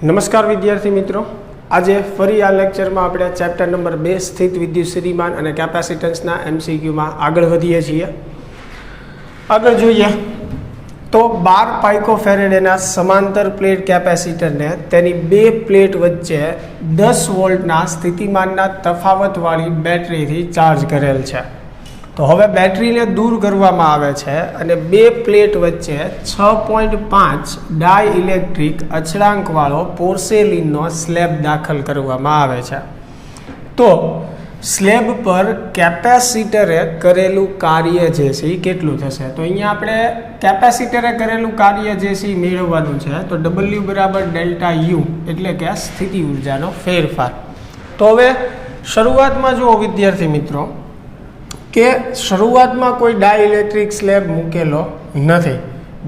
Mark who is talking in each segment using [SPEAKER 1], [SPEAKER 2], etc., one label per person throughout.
[SPEAKER 1] નમસ્કાર વિદ્યાર્થી મિત્રો, આજે ફરી આ લેક્ચરમાં આપણે ચેપ્ટર નંબર 2 સ્થિત વિદ્યુત સ્થિતિમાન અને કેપેસિટન્સના એમસીક્યુમાં આગળ વધીએ છીએ. આગળ જોઈએ તો 12 પાઇકોફેરેડેના સમાંતર પ્લેટ કેપેસિટરને તેની બે પ્લેટ વચ્ચે 10 વોલ્ટના સ્થિતિમાનના તફાવતવાળી બેટરીથી ચાર્જ કરેલ છે. તો હવે બેટરીને દૂર કરવામાં આવે છે અને બે પ્લેટ વચ્ચે 6.5 ડાઇલેક્ટ્રિક અચળાંકવાળો પોર્સેલિનનો સ્લેબ દાખલ કરવામાં આવે છે. તો સ્લેબ પર કેપેસિટરે કરેલું કાર્ય જે છે એ કેટલું થશે? તો અહીંયા આપણે કેપેસિટરે કરેલું કાર્ય જે છે એ મેળવવાનું છે. તો W બરાબર ડેલ્ટા યુ એટલે કે સ્થિતિ ઉર્જાનો ફેરફાર. તો હવે શરૂઆતમાં જુઓ વિદ્યાર્થી મિત્રો કે શરૂઆતમાં કોઈ ડાઇલેક્ટ્રિક સ્લેબ મૂકેલો નથી.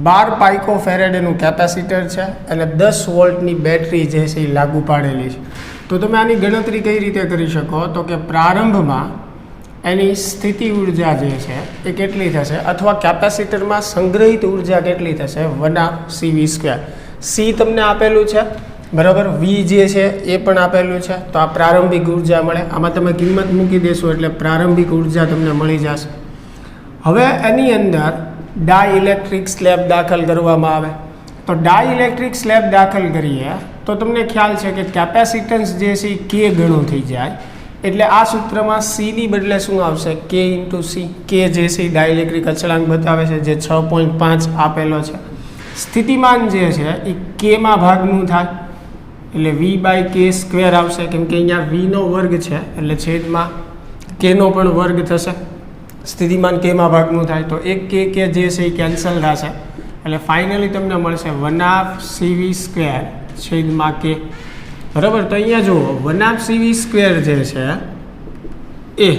[SPEAKER 1] 12 પાઇકોફેરેડેનું કેપેસિટર છે અને 10 વોલ્ટની બેટરી જે છે એ લાગુ પાડેલી છે. તો તમે આની ગણતરી કઈ રીતે કરી શકો? તો કે પ્રારંભમાં એની સ્થિતિ ઉર્જા જે છે એ કેટલી થશે, અથવા કેપેસિટરમાં સંગ્રહિત ઉર્જા કેટલી થશે? 1/CV². C તમને આપેલું છે બરાબર, V જે છે એ પણ આપેલું છે. તો આ પ્રારંભિક ઉર્જા મળે, આમાં તમે કિંમત મૂકી દેશો એટલે પ્રારંભિક ઉર્જા તમને મળી જશે. હવે એની અંદર ડાઇલેક્ટ્રિક સ્લેબ દાખલ કરવામાં આવે. તો ડાઇલેક્ટ્રિક સ્લેબ દાખલ કરીએ તો તમને ખ્યાલ છે કે કેપેસિટન્સ જે છે એ K ગણું થઈ જાય. એટલે આ સૂત્રમાં C ની બદલે શું આવશે? K × C. K જે છે એ ડાઇલેક્ટ્રિક અચળાંક બતાવે છે જે 6.5 આપેલો છે. સ્થિતિમાન જે છે એ Kમાં ભાગનું થાય એટલે V/K² આવશે, કેમ કે અહીંયા Vનો વર્ગ છે એટલે છેદમાં Kનો પણ વર્ગ થશે. સ્થિતિમાન Kમાં ભાગનું થાય તો એક K જે છે એ કેન્સલ થશે એટલે ફાઇનલી તમને મળશે 1/CV² છેદમાં K. બરાબર. તો અહીંયા જુઓ 1/CV² જે છે એ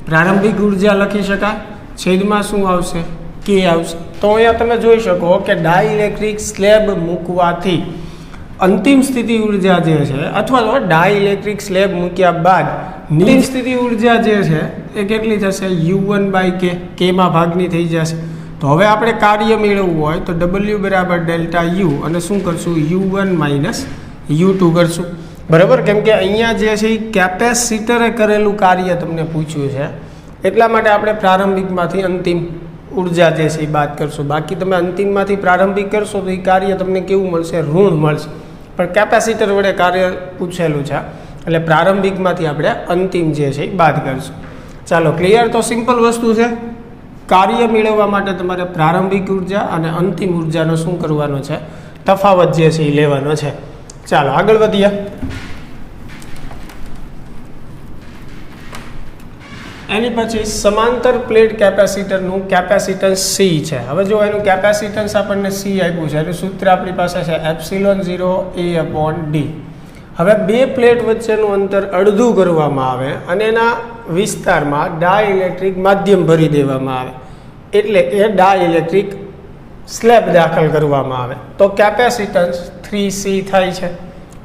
[SPEAKER 1] પ્રારંભિક ઉર્જા લખી શકાય, છેદમાં શું આવશે? K આવશે. તો અહીંયા તમે જોઈ શકો કે ડાઇલેક્ટ્રિક સ્લેબ મૂકવાથી અંતિમ સ્થિતિ ઉર્જા જે છે, અથવા તો ડાઇલેક્ટ્રિક સ્લેબ મૂક્યા બાદ અંતિમ સ્થિતિ ઉર્જા જે છે એ કેટલી થશે? U1/K. Kમાં ભાગની થઈ જશે. તો હવે આપણે કાર્ય મેળવવું હોય તો W બરાબર ડેલ્ટા યુ અને શું કરશું? U1 - U2 કરશું. બરાબર. કેમ કે અહીંયા જે છે એ કેપેસિટરે કરેલું કાર્ય તમને પૂછ્યું છે, એટલા માટે આપણે પ્રારંભિકમાંથી અંતિમ ઉર્જા જે છે એ બાદ કરશું. બાકી તમે અંતિમમાંથી પ્રારંભિક કરશો તો એ કાર્ય તમને કેવું મળશે? ઋણ મળશે. પણ કેપેસિટર વડે કાર્ય પૂછેલું છે એટલે પ્રારંભિકમાંથી આપણે અંતિમ જે છે એ બાદ કરશું. ચાલો, ક્લિયર? તો સિમ્પલ વસ્તુ છે. કાર્ય મેળવવા માટે તમારે પ્રારંભિક ઉર્જા અને અંતિમ ઉર્જાનો શું કરવાનો છે? તફાવત જે છે એ લેવાનો છે. ચાલો આગળ વધીએ. એની પછી સમાંતર પ્લેટ કેપેસિટરનું કેપેસિટન્સ C છે. હવે જો એનું કેપેસિટન્સ આપણને C આપ્યું છે, એનું સૂત્ર આપણી પાસે છે ε0A/d. હવે બે પ્લેટ વચ્ચેનું અંતર અડધું કરવામાં આવે અને એના વિસ્તારમાં ડાઇલેક્ટ્રિક માધ્યમ ભરી દેવામાં આવે, એટલે કે ડાઇલેક્ટ્રિક સ્લેબ દાખલ કરવામાં આવે. તો કેપેસિટન્સ 3C થાય છે.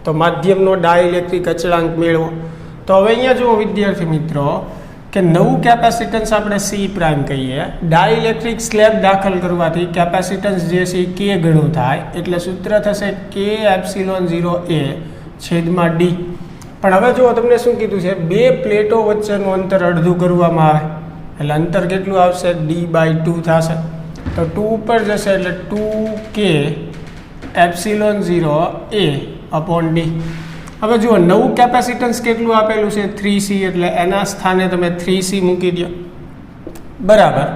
[SPEAKER 1] તો માધ્યમનો ડાઇલેક્ટ્રિક અચળાંક મેળવો. તો હવે અહીંયા જુઓ વિદ્યાર્થી મિત્રો કે નવું કેપેસિટન્સ આપણે C' કહીએ. ડાઇલેક્ટ્રિક સ્લેબ દાખલ કરવાથી કેપેસિટન્સ જે છે K ગણું થાય એટલે સૂત્ર થશે K ε0A/d. પણ હવે જુઓ તમને શું કીધું છે? બે પ્લેટો વચ્ચેનું અંતર અડધું કરવામાં આવે એટલે અંતર કેટલું આવશે? D/2 થશે. તો 2 ઉપર જશે એટલે 2K ε0A/d. હવે જુઓ નવું કેપેસિટન્સ કેટલું આપેલું છે? 3C. એટલે એના સ્થાને તમે 3C મૂકી દો. બરાબર.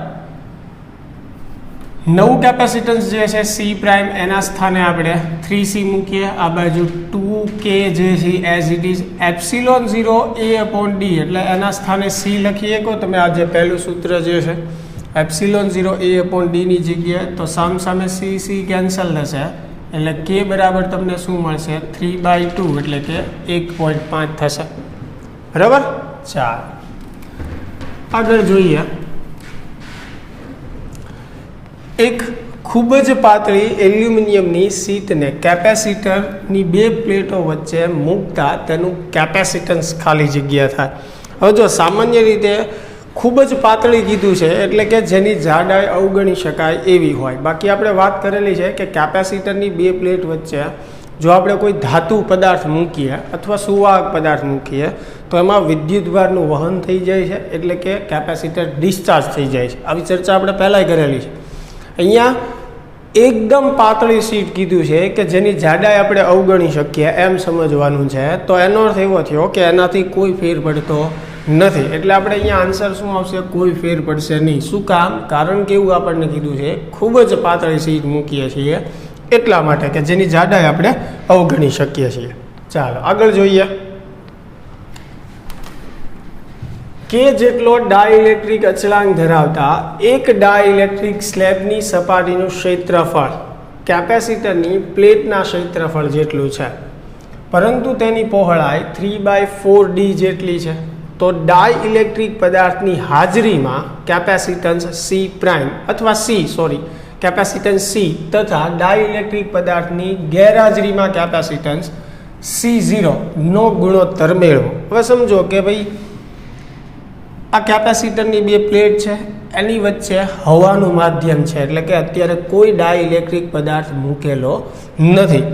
[SPEAKER 1] નવું કેપેસિટન્સ જે છે C' એના સ્થાને આપણે 3C મૂકીએ. આ બાજુ 2K જે છે એઝ ઇટ ઇઝ ε0A/d એટલે એના સ્થાને C લખીએ કો તમે. આ જે પહેલું સૂત્ર જે છે ε0A/d ની જગ્યાએ તો સામે C કેન્સલ થશે એટલે K બરાબર તમને શું મળશે? 3/2 એટલે કે 1.5 થશે. બરાબર. ચાલો આગળ જોઈએ. એક ખૂબ જ પાતળી એલ્યુમિનિયમની શીટને કેપેસિટરની બે પ્લેટો વચ્ચે મૂકતા તેનું કેપેસિટન્સ ખાલી જગ્યા થાય. હવે જો સામાન્ય રીતે ખૂબ જ પાતળી કીધું છે એટલે કે જેની જાડાઈ અવગણી શકાય એવી હોય. બાકી આપણે વાત કરેલી છે કે કેપેસિટરની બે પ્લેટ વચ્ચે જો આપણે કોઈ ધાતુ પદાર્થ મૂકીએ અથવા સુવાહક પદાર્થ મૂકીએ તો એમાં વિદ્યુતભારનું વહન થઈ જાય છે, એટલે કે કેપેસિટર ડિસ્ચાર્જ થઈ જાય છે. આવી ચર્ચા આપણે પહેલાંય કરેલી છે. અહીંયા એકદમ પાતળી શીટ કીધું છે કે જેની જાડાઈ આપણે અવગણી શકીએ એમ સમજવાનું છે. તો એનો અર્થ એવો થયો કે એનાથી કોઈ ફેર પડતો નથી, એટલે આપણે અહીંયા આન્સર શું આવશે? કોઈ ફેર પડશે નહીં. શું કામ? કારણ કે એવું આપણને કીધું છે ખૂબ જ પાતળી શીટ મૂકીએ છીએ એટલા માટે કે જેની જાડાઈ આપણે અવગણી શકીએ છીએ. ચાલો આગળ જોઈએ. કે જેટલો ડાઇલેક્ટ્રિક અચળાંક ધરાવતા એક ડાઇલેક્ટ્રિક સ્લેબની સપાટીનું ક્ષેત્રફળ કેપેસિટરની પ્લેટના ક્ષેત્રફળ જેટલું છે, પરંતુ તેની પહોળાઈ 3/4d જેટલી છે, તો ડાઇલેક્ટ્રિક પદાર્થની હાજરીમાં કેપેસિટન્સ કેપેસિટન્સ C તથા ડાઇલેક્ટ્રિક પદાર્થની ગેરહાજરીમાં કેપેસિટન્સ C0 નો ગુણોત્તર મેળવો. હવે સમજો કે ભાઈ આ કેપેસિટરની બે પ્લેટ છે, એની વચ્ચે હવાનું માધ્યમ છે, એટલે કે અત્યારે કોઈ ડાઇલેક્ટ્રિક પદાર્થ મૂકેલો નથી.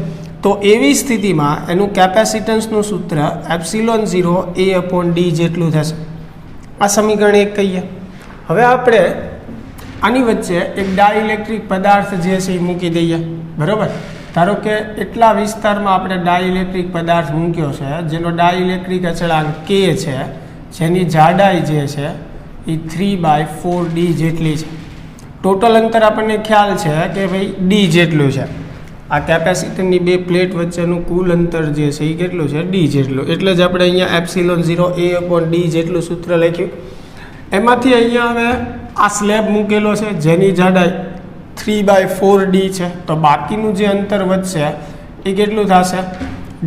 [SPEAKER 1] તો એવી સ્થિતિમાં એનું કેપેસિટન્સનું સૂત્ર ε0 A/d જેટલું થશે. આ સમીકરણ 1 કહીએ. હવે આપણે આની વચ્ચે એક ડાઇલેક્ટ્રિક પદાર્થ જે છે એ મૂકી દઈએ, બરાબર. ધારો કે એટલા વિસ્તારમાં આપણે ડાઇલેક્ટ્રિક પદાર્થ મૂક્યો છે જેનો ડાઇલેક્ટ્રિક અચળાંક K છે, જેની જાડાઈ જે છે એ 3/4d જેટલી છે. ટોટલ અંતર આપણને ખ્યાલ છે કે ભાઈ d જેટલું છે. આ કેપેસિટરની બે પ્લેટ વચ્ચેનું કુલ અંતર જે છે એ કેટલું છે? d જેટલું. એટલે જ આપણે અહીંયા ε0 A/d જેટલું સૂત્ર લખ્યું. એમાંથી અહીંયા હવે આ સ્લેબ મૂકેલો છે જેની જાડાઈ 3/4d છે, તો બાકીનું જે અંતર વધશે એ કેટલું થશે?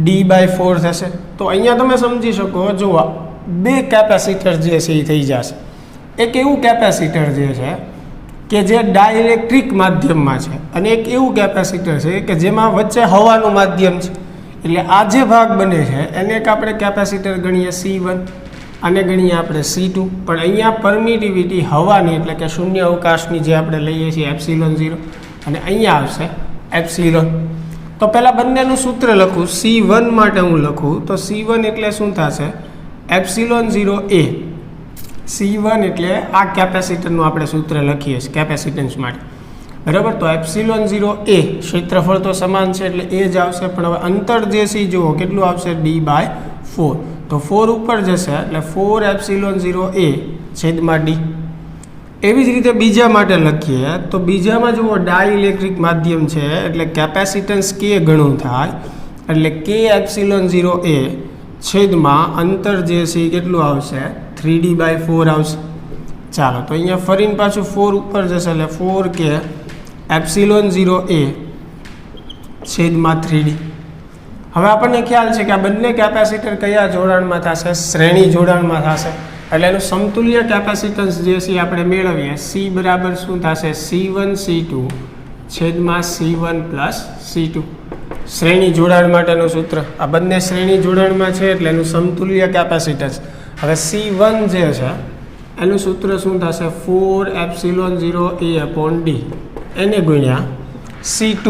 [SPEAKER 1] d/4 થશે. તો અહીંયા તમે સમજી શકો, જુઓ બે કેપેસિટર જે છે એ થઈ જશે. એક એવું કેપેસિટર જે છે કે જે ડાઇલેક્ટ્રિક માધ્યમમાં છે, અને એક એવું કેપેસિટર છે કે જેમાં વચ્ચે હવાનું માધ્યમ છે. એટલે આ જે ભાગ બને છે એને એક આપણે કેપેસિટર ગણીએ C1 અને ગણીએ આપણે C2. પણ અહીંયા પરમિટિવિટી હવાની એટલે કે શૂન્ય અવકાશની જે આપણે લઈએ છીએ ε0, અને અહીંયા આવશે એપ્સિલોન. તો પહેલાં બંનેનું સૂત્ર લખું. C1 માટે હું લખું તો C1 એટલે શું થશે? ε0 A. C1 એટલે આ કેપેસિટરનું આપણે સૂત્ર લખીએ છીએ કેપેસિટન્સ માટે, બરાબર. તો ε0 A ક્ષેત્રફળ તો સમાન છે એટલે એ જ આવશે, પણ હવે અંતર જે છે જુઓ કેટલું આવશે? d/4. તો 4 ઉપર જશે એટલે 4ε0 A છેદમાં d. એવી જ રીતે બીજા માટે લખીએ તો બીજામાં જુઓ ડાઇલેક્ટ્રિક માધ્યમ છે એટલે કેપેસિટન્સ K ગણું થાય, એટલે K ε0 A છેદમાં અંતર જે છે એ કેટલું આવશે? 3d/4 આવશે. ચાલો તો અહીંયા ફરીને પાછું 4 ઉપર જશે એટલે 4K ε0 A છેદમાં 3d. હવે આપણને ખ્યાલ છે કે આ બંને કેપેસિટર કયા જોડાણમાં થશે? શ્રેણી જોડાણમાં થશે. એટલે એનું સમતુલ્ય કેપેસિટન્સ જે છે આપણે મેળવીએ. C બરાબર શું થશે? C1 C2 છેદમાં C1 પ્લસ C2. શ્રેણી જોડાણ માટેનું સૂત્ર. આ બંને શ્રેણી જોડાણમાં છે એટલે એનું સમતુલ્ય કેપેસિટન્સ. હવે C1 જે છે એનું સૂત્ર શું થશે? 4ε0 A/d એને ગુણ્યા C2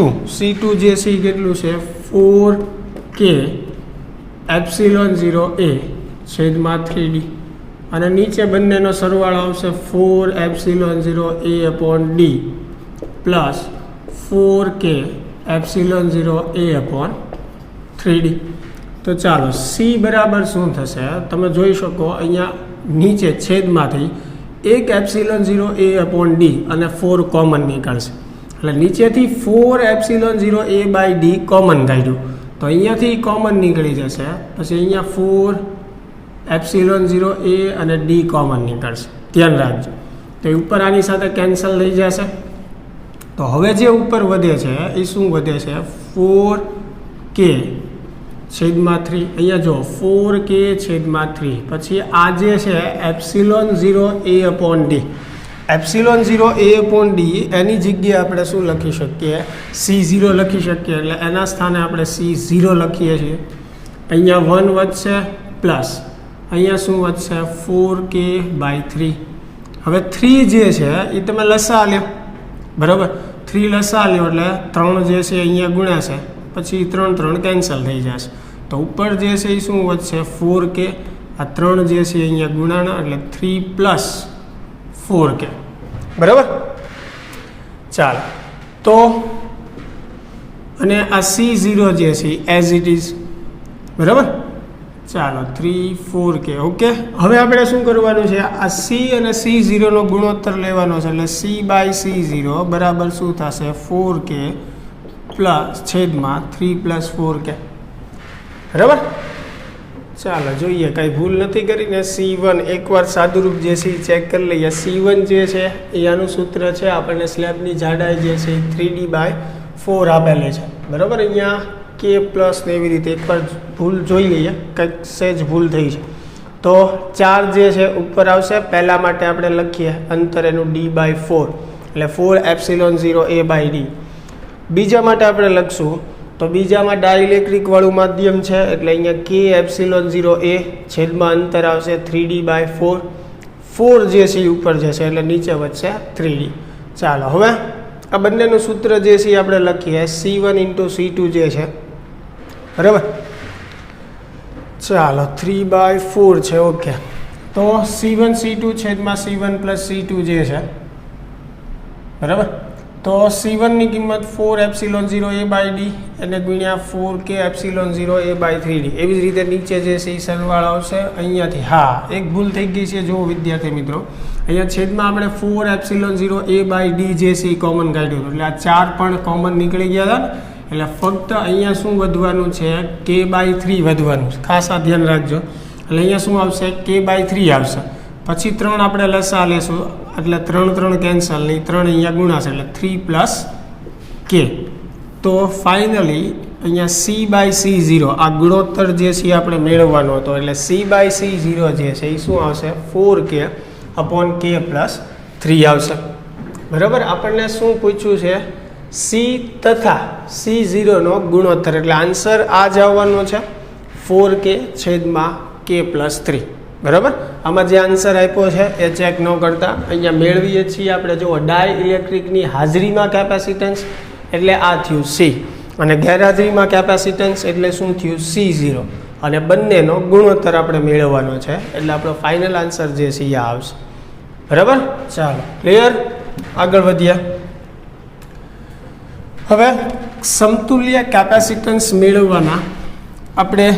[SPEAKER 1] જે છે એ કેટલું છે? 4K ε0 A છેદમાં 3d. અને નીચે બંનેનો સરવાળો આવશે 4ε0 A/d પ્લસ 4K ε0 A/3d. તો ચાલો C બરાબર શું થશે? તમે જોઈ શકો અહીંયા નીચે છેદમાંથી એક ε0 A/d અને 4 કોમન નીકળશે. એટલે નીચેથી 4ε0 A/d કોમન કાઢ્યું તો અહીંયાથી કોમન નીકળી જશે. પછી અહીંયા 4ε0 A અને d કોમન નીકળશે. ધ્યાન રાખજો. તો એ ઉપર આની સાથે કેન્સલ થઈ જશે. તો હવે જે ઉપર વધે છે એ શું વધે છે? 4K છેદમાં 3. અહીંયા જો 4K છેદમાં 3. પછી આ જે છે ε0 A/d. ε0 A/d એની જગ્યાએ આપણે શું લખી શકીએ? C0 લખી શકીએ. એટલે એના સ્થાને આપણે C0 લખીએ છીએ. અહીંયા 1 વધશે પ્લસ અહીંયા શું વધશે? 4K/3. હવે 3 જે છે એ તમે લસા લ્યો, બરાબર. 3 લસા લ્યો એટલે 3 જે છે અહીંયા ગુણ્યા છે પછી 3 3 કેન્સલ થઈ જશે. તો ઉપર જે છે એ શું વધશે 4k, આ 3 જે છે અહીંયા ગુણાના એટલે 3 પ્લસ 4k. બરાબર. ચાલો તો અને આ C0 જે છે એઝ ઇટ ઇઝ. બરાબર. ચાલો 3 4k. ઓકે, હવે આપણે શું કરવાનું છે, આ C અને C0 નો ગુણોત્તર લેવાનો છે. એટલે C/C0 બરાબર શું થશે 4k પ્લસ છેદમાં 3 પ્લસ 4k. બરાબર. ચાલો જોઈએ, કાંઈ ભૂલ નથી કરીને. C1 એકવાર સાદુરૂપ જે છે ચેક કરી લઈએ. C1 જે છે એ આનું સૂત્ર છે, આપણને સ્લેબની જાડાઈ જે છે 3D/4 આપેલી છે. બરાબર. અહીંયા k પ્લસ ને એવી રીતે એકવાર ભૂલ જોઈ લઈએ, કંઈક સહેજ ભૂલ થઈ છે. તો 4 જે છે ઉપર આવશે. પહેલાં માટે આપણે લખીએ અંતર એનું D/4 એટલે 4ε0A/d. બીજા માટે આપણે લખશું તો બીજામાં ડાઇલેક્ટ્રિક વાળું માધ્યમ છે એટલે અહીંયા K ε0A છેદમાં અંતર આવશે 3D/4. 4 જે છે એ ઉપર જશે એટલે નીચે વધશે 3D. ચાલો હવે આ બંનેનું સૂત્ર જે છે એ આપણે લખીએ C1 × C2 જે છે. બરાબર. ચાલો 3/4 છે. ઓકે, તો C1 C2 છેદમાં C1 પ્લસ C2 જે છે. બરાબર. તો C1 ની કિંમત 4ε0A/d અને ગુણ્યા 4k ε0A/3d. એવી જ રીતે નીચે જે છે એ સરવાળો આવશે અહીંયાથી. હા, એક ભૂલ થઈ ગઈ છે. જો વિદ્યાર્થી મિત્રો, અહીંયા છેદમાં આપણે 4ε0A/d જે છે એ કોમન કાઢ્યું હતું એટલે આ 4 પણ કોમન નીકળી ગયા હતા ને. એટલે ફક્ત અહીંયા શું વધવાનું છે, k/3 વધવાનું છે. ખાસ આ ધ્યાન રાખજો. એટલે અહીંયા શું આવશે, k/3 આવશે. પછી 3 આપણે લસા લેશું એટલે 3 3 કેન્સલ, નહીં 3 અહીંયા ગુણાશે એટલે 3 પ્લસ k. તો ફાઇનલી અહીંયા C/C0 આ ગુણોત્તર જે છે આપણે મેળવવાનો હતો. એટલે C/C0 જે છે એ શું આવશે 4k/k + 3 આવશે. બરાબર. આપણને શું પૂછ્યું છે, C તથા C0 નો ગુણોત્તર. એટલે આન્સર આ જ આવવાનો છે 4k/k + 3. બરાબર. આમાં જે આન્સર આપ્યો છે એ ચેક ન કરતા અહીંયા મેળવીએ છીએ આપણે. જુઓ, ડાઇલેક્ટ્રિકની હાજરીમાં કેપેસિટન્સ એટલે આ થયું C, અને ગેરહાજરીમાં કેપેસિટન્સ એટલે શું થયું C0, અને બંનેનો ગુણોત્તર આપણે મેળવવાનો છે. એટલે આપણો ફાઇનલ આન્સર જે છે એ આવશે. બરાબર. ચાલો, ક્લિયર. આગળ વધીએ. હવે સમતુલ્ય કેપેસિટન્સ મેળવવાના આપણે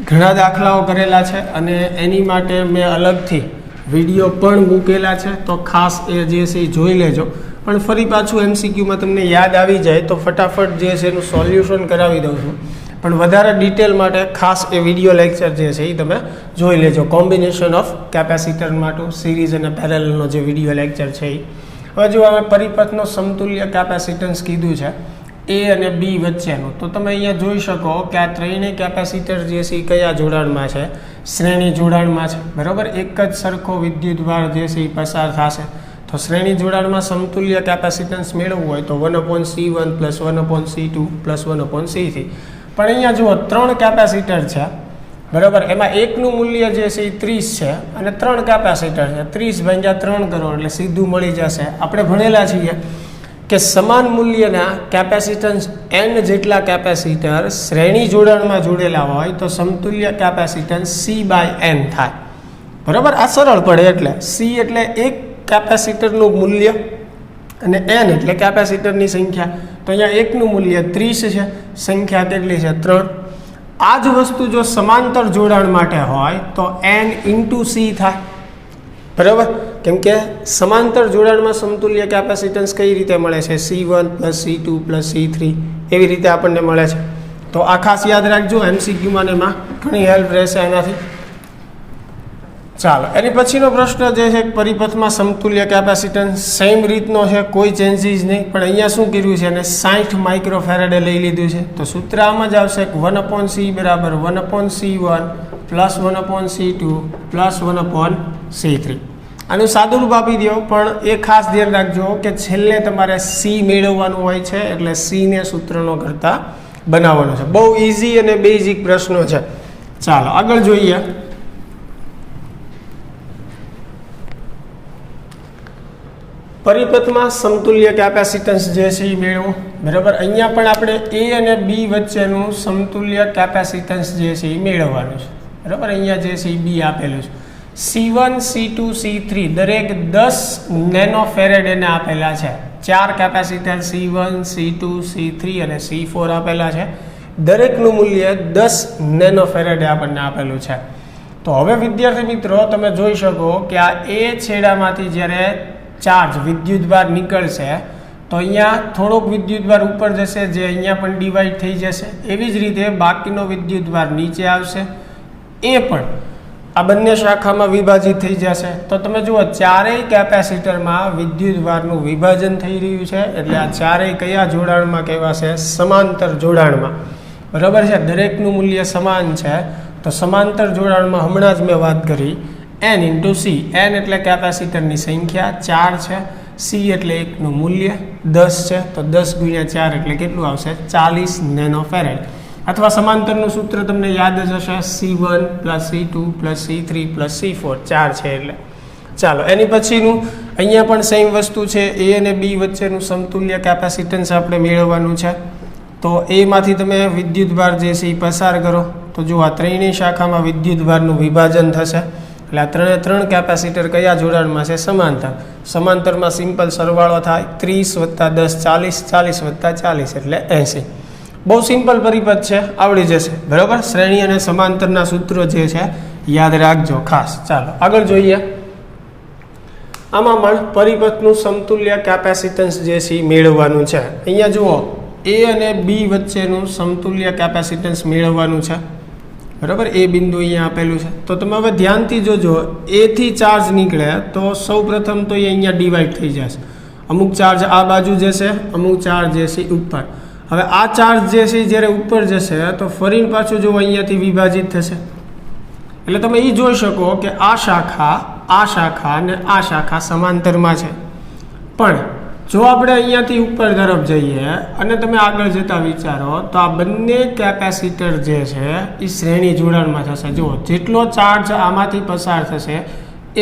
[SPEAKER 1] ઘણા દાખલાઓ કરેલા છે અને એની માટે મેં અલગથી વિડીયો પણ મૂકેલા છે. તો ખાસ એ જે છે એ જોઈ લેજો. પણ ફરી પાછું MCQમાં તમને યાદ આવી જાય તો ફટાફટ જે છે એનું સોલ્યુશન કરાવી દઉં છું. પણ વધારે ડિટેલ માટે ખાસ એ વિડીયો લેક્ચર જે છે એ તમે જોઈ લેજો. કોમ્બિનેશન ઓફ કેપેસિટર માટે સિરીઝ અને પેરેલલનો જે વિડીયો લેક્ચર છે એ. હવે જો અમે પરિપથનો સમતુલ્ય કેપેસિટન્સ કીધું છે A અને B વચ્ચેનું, તો તમે અહીંયા જોઈ શકો કે આ ત્રણેય કેપેસિટર જે છે એ કયા જોડાણમાં છે, શ્રેણી જોડાણમાં છે. બરાબર. એક જ સરખો વિદ્યુતભાર જે છે એ પસાર થશે. તો શ્રેણી જોડાણમાં સમતુલ્ય કેપેસિટન્સ મેળવવું હોય તો 1/C1 + 1/C2 + 1/C3. પણ અહીંયા જુઓ 3 કેપેસિટર છે. બરાબર. એમાં એકનું મૂલ્ય જે છે એ 30 છે અને 3 કેપેસિટર છે. 30 / 3 કરો એટલે સીધું મળી જશે. આપણે ભણેલા છીએ કે સમાન મૂલ્યના કેપેસિટન્સ n જેટલા કેપેસિટર શ્રેણી જોડાણમાં જોડેલા હોય તો સમતુલ્ય કેપેસિટન્સ C/n થાય. બરાબર. આ સરળ પડે. એટલે C એટલે એક કેપેસિટરનું મૂલ્ય અને n એટલે કેપેસિટરની સંખ્યા. તો અહીંયા એકનું મૂલ્ય 30 છે, સંખ્યા કેટલી છે 3. આ જ વસ્તુ જો સમાંતર જોડાણ માટે હોય તો n × C થાય. બરાબર. કેમ કે સમાંતર જોડાણમાં સમતુલ્ય કેપેસિટન્સ કઈ રીતે મળે છે, C1 + C2 + C3 એવી રીતે આપણને મળે છે. તો આ ખાસ યાદ રાખજો. MCQમાં એમાં ઘણી હેલ્પ રહેશે એનાથી. ચાલો, એની પછીનો પ્રશ્ન જે છે પરિપથમાં સમતુલ્ય કેપેસિટન્સ સેમ રીતનો છે, કોઈ ચેન્જીસ નહીં. પણ અહીંયા શું કર્યું છે, અને 60 માઇક્રોફેરેડે લઈ લીધું છે. તો સૂત્ર આમાં જ આવશે 1/C = 1/C1 + 1/C2 + 1/C3. આનું સાદું રૂપ આપી દો. પણ એ ખાસ ધ્યાન રાખજો કે છેલ્લે તમારે C મેળવવાનું હોય છે એટલે C ને સૂત્રનો કરતા બનાવવાનો છે. બહુ ઇઝી અને બેઝિક પ્રશ્નો છે. ચાલો આગળ જોઈએ. પરિપથમાં સમતુલ્ય કેપેસિટન્સ જે છે એ મેળવો. બરાબર, અહીંયા પણ આપણે એ અને બી વચ્ચેનું સમતુલ્ય કેપેસિટન્સ જે છે એ મેળવવાનું છે. બરાબર, અહીંયા જે છે એ બી આપેલું છે. C1 C2 C3 દરેક 10 નેનો ફેરેડ એને આપેલા છે. 4 કેપેસિટર C1 C2 C3 અને C4 આપેલા છે. દરેકનું મૂલ્ય 10 નેનો ફેરેડે આપણને આપેલું છે. તો હવે વિદ્યાર્થી મિત્રો તમે જોઈ શકો કે આ એ છેડામાંથી જ્યારે ચાર્જ વિદ્યુતભાર નીકળશે તો અહીંયા થોડોક વિદ્યુતભાર ઉપર જશે, જે અહીંયા પણ ડિવાઈડ થઈ જશે. એવી જ રીતે બાકીનો વિદ્યુતભાર નીચે આવશે, એ પણ આ બંને શાખામાં વિભાજિત થઈ જશે. તો તમે જુઓ ચારેય કેપેસિટરમાં વિદ્યુતભારનું વિભાજન થઈ રહ્યું છે. એટલે આ ચારેય કયા જોડાણમાં કહેવાશે? સમાંતર જોડાણમાં. બરાબર છે, દરેકનું મૂલ્ય સમાન છે. તો સમાંતર જોડાણમાં હમણાં જ મેં વાત કરી n × c. n એટલે કેપેસિટરની સંખ્યા, 4 છે. c એટલે એકનું મૂલ્ય 10 છે. તો 10 × 4 એટલે કેટલું આવશે? 40 નેનો ફેરેડ. અથવા સમાંતરનું સૂત્ર તમને યાદ જ હશે, C1 + C2 + C3 + C4, 4 છે એટલે. ચાલો એની પછીનું અહીંયા પણ સેમ વસ્તુ છે. એ અને બી વચ્ચેનું સમતુલ્ય કેપેસિટન્સ આપણે મેળવવાનું છે. તો એમાંથી તમે વિદ્યુતભાર જે છે એ પસાર કરો. તો જો આ ત્રણેય શાખામાં વિદ્યુતભારનું વિભાજન થશે. એટલે આ ત્રણ કેપેસિટર કયા જોડાણમાં છે? સમાંતર. સમાંતરમાં સિમ્પલ સરવાળો થાય 30 + 10 40, 40 + 40 એટલે 80. બહુ સિમ્પલ પરિપથ છે, આવડી જશે. બરાબર, શ્રેણી અને સમાંતરના સૂત્રો જે છે યાદ રાખજો ખાસ. ચાલો આગળ જોઈએ. આમાં પણ પરિપથનું સમતુલ્ય કેપેસિટન્સ જે છે મેળવવાનું છે. અહીંયા જુઓ એ અને બી વચ્ચેનું સમતુલ્ય કેપેસિટન્સ મેળવવાનું છે. બરાબર, એ બિંદુ અહીંયા આપેલું છે. તો તમે હવે ધ્યાનથી જોજો, એથી ચાર્જ નીકળે તો સૌ પ્રથમ તો એ અહીંયા ડિવાઈડ થઈ જશે. અમુક ચાર્જ આ બાજુ જશે, અમુક ચાર્જ જે છે ઉપર. હવે આ ચાર્જ જે છે જ્યારે ઉપર જશે તો ફરીને પાછું જો અહીંયાથી વિભાજિત થશે. એટલે તમે એ જોઈ શકો કે આ શાખા અને આ શાખા સમાંતરમાં છે. પણ જો આપણે અહીંયાથી ઉપર તરફ જઈએ અને તમે આગળ જતા વિચારો તો આ બંને કેપેસિટર જે છે એ શ્રેણી જોડાણમાં થશે. જુઓ, જેટલો ચાર્જ આમાંથી પસાર થશે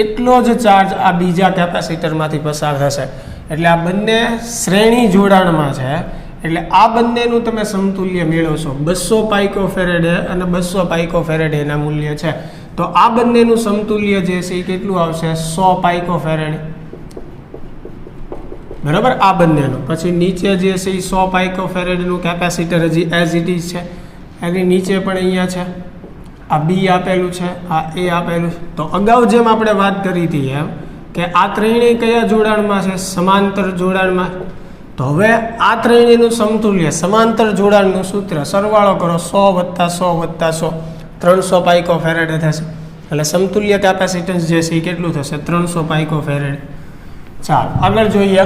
[SPEAKER 1] એટલો જ ચાર્જ આ બીજા કેપેસિટરમાંથી પસાર થશે. એટલે આ બંને શ્રેણી જોડાણમાં છે. એટલે આ બંનેનું તમે સમતુલ્ય મેળવશો. 200 પાઇકોફેરેડે અને 200 પાઇકોફેરેડે એના મૂલ્ય છે. તો આ બંનેનું સમતુલ્ય જે છે એ કેટલું આવશે? 100 પાઇકોફેરેડ. બરાબર, આ બંનેનું. પછી નીચે જે છે એ 100 પાઇકોફેરેડનું કેપેસિટર હજી એઝ ઇટ ઇઝ છે. એની નીચે પણ અહીંયા છે. આ બી આપેલું છે, આ એ આપેલું છે. તો અગાઉ જેમ આપણે વાત કરી હતી એમ કે આ ત્રણેય કયા જોડાણમાં છે? સમાંતર જોડાણમાં. તો હવે આ ત્રણેયનું સમતુલ્ય સમાંતર જોડાણનું સૂત્ર સરવાળો કરો, 100 + 100 + 100 300 પાઇકોફેરેડ થશે. એટલે સમતુલ્ય કેપેસિટન્સ જે છે એ કેટલું થશે? 300 પાઇકોફેરેડ. ચાલો આગળ જોઈએ.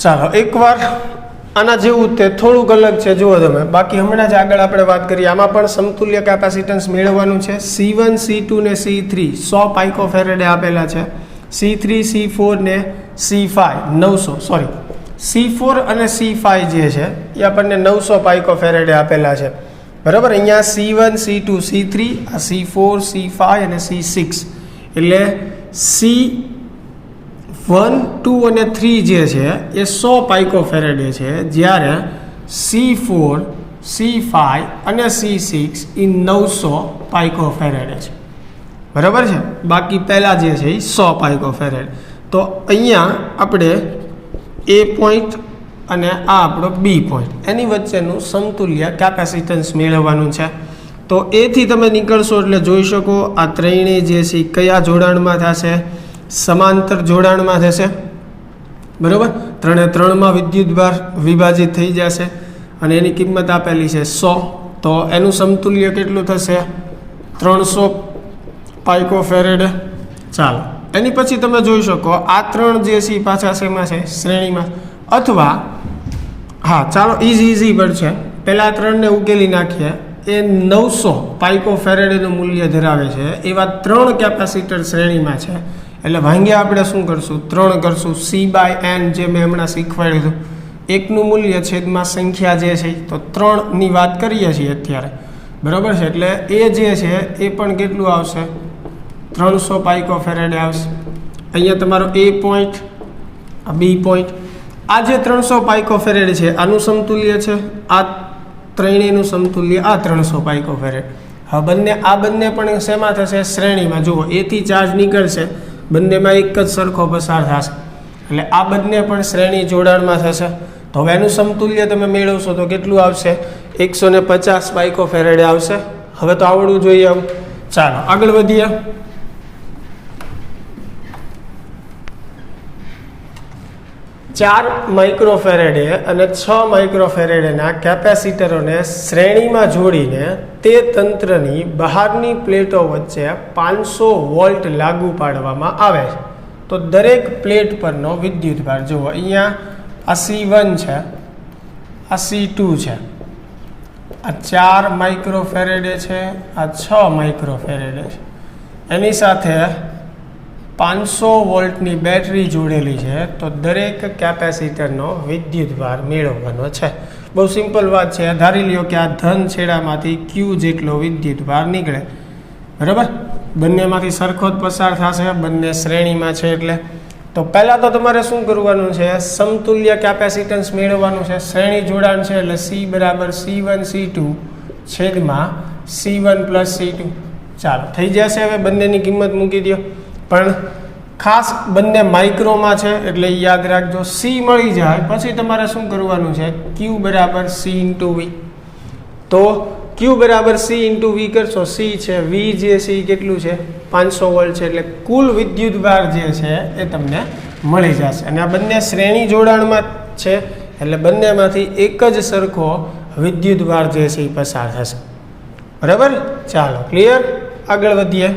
[SPEAKER 1] ચાલો એકવાર આના જેવું તે થોડુંક અલગ છે, જુઓ તમે. બાકી હમણાં જ આગળ આપણે વાત કરીએ, આમાં પણ સમતુલ્ય કેપેસિટન્સ મેળવવાનું છે. C1 C2 ને C3 100 પાઇકોફેરેડે આપેલા છે. C3 C4 ને C5 900 સોરી C4 અને C5 જે છે એ આપણને 900 પાઇકોફેરેડે આપેલા છે. બરાબર, અહીંયા C1 C2 C3, આ C4 C5 અને C6. એટલે C1 2 અને 3 જે છે એ 100 પાઇકોફેરેડે છે, જ્યારે C4 C5 અને C6 એ 900 પાઇકોફેરેડે છે. બરાબર છે, બાકી પહેલાં જે છે એ 100 પાઇકોફેરેડ. તો અહીંયા આપણે એ પોઈન્ટ અને આ આપણો બી પોઈન્ટ એની વચ્ચેનું સમતુલ્ય કેપેસિટન્સ મેળવવાનું છે. તો એથી તમે નીકળશો એટલે જોઈ શકો આ ત્રણેય જે છે કયા જોડાણમાં થશે? સમાંતર જોડાણમાં થશે. બરાબર, 3માં વિદ્યુતભાર વિભાજિત થઈ જશે અને એની કિંમત આપેલી છે 100. તો એનું સમતુલ્ય કેટલું થશે? 300 પાઇકોફેરેડ. ચાલો એની પછી તમે જોઈ શકો આ ત્રણ જે છે પાછા શેમાં છે? શ્રેણીમાં. અથવા હા ચાલો ઇઝી પર છે, પહેલાં 3ને ઉકેલી નાખીએ. એ 900 પાઇકોફેરેડનું મૂલ્ય ધરાવે છે એવા 3 કેપેસિટર શ્રેણીમાં છે. એટલે ભાંગ્યા આપણે શું કરશું? 3 કરશું. C/n જે મેં હમણાં શીખવાડ્યું હતું, એકનું મૂલ્ય છેદમાં સંખ્યા જે છે તો 3ની વાત કરીએ છીએ અત્યારે. બરાબર છે, એટલે એ જે છે એ પણ કેટલું આવશે? 300 પાઇકો ફેરેડે આવશે. અહીંયા તમારો એ પોઈન્ટ, આ બી પોઈન્ટ. આ જે 300 પાઇકો ફેરેડ છે આનું સમતુલ્ય છે આ ત્રણેયનું સમતુલ્ય આ 300 પાઇકો ફેરેડ. હવે આ બંને પણ શેમાં થશે? શ્રેણીમાં. જુઓ, એથી ચાર્જ નીકળશે, બંનેમાં એક જ સરખો પસાર થશે, એટલે આ બંને પણ શ્રેણી જોડાણમાં થશે. તો હવે એનું સમતુલ્ય તમે મેળવશો તો કેટલું આવશે? 150 પાઇકો ફેરેડે આવશે. હવે તો આવડવું જોઈએ આવું. ચાલો આગળ વધીએ. ચાર માઇક્રોફેરેડે અને 6 માઇક્રોફેરેડેના કેપેસિટરોને શ્રેણીમાં જોડીને તે તંત્રની બહારની પ્લેટો વચ્ચે 500 વોલ્ટ લાગુ પાડવામાં આવે છે. તો દરેક પ્લેટ પરનો વિદ્યુતભાર જુઓ, અહીંયા આ C1 છે, આ C2 છે, આ 4 માઇક્રોફેરેડે છે, આ 6 માઇક્રોફેરેડે છે. એની સાથે 500 વોલ્ટની બેટરી જોડેલી છે. તો દરેક કેપેસિટરનો વિદ્યુતભાર મેળવવાનો છે. બહુ સિમ્પલ વાત છે. ધારી લ્યો કે આ ધન છેડામાંથી Q જેટલો વિદ્યુતભાર નીકળે, બરાબર? બંનેમાંથી સરખો જ પસાર થશે, બંને શ્રેણીમાં છે એટલે. તો પહેલાં તો તમારે શું કરવાનું છે? સમતુલ્ય કેપેસિટન્સ મેળવવાનું છે. શ્રેણી જોડાણ છે એટલે C બરાબર C1 C2 છેદમાં C1 પ્લસ C2. ચાલો થઈ જશે. હવે બંનેની કિંમત મૂકી દો. પણ ખાસ બંને માઇક્રોમાં છે એટલે યાદ રાખજો. C મળી જાય પછી તમારે શું કરવાનું છે? Q બરાબર C ઇન્ટુ V. તો Q બરાબર C ઇન્ટુ V કરશો. C છે, V જે છે એ કેટલું છે? 500 વોલ્ટ છે. એટલે કુલ વિદ્યુતભાર જે છે એ તમને મળી જશે. અને આ બંને શ્રેણી જોડાણમાં છે એટલે બંનેમાંથી એક જ સરખો વિદ્યુતભાર જે છે એ પસાર થશે. બરાબર? ચાલો ક્લિયર, આગળ વધીએ.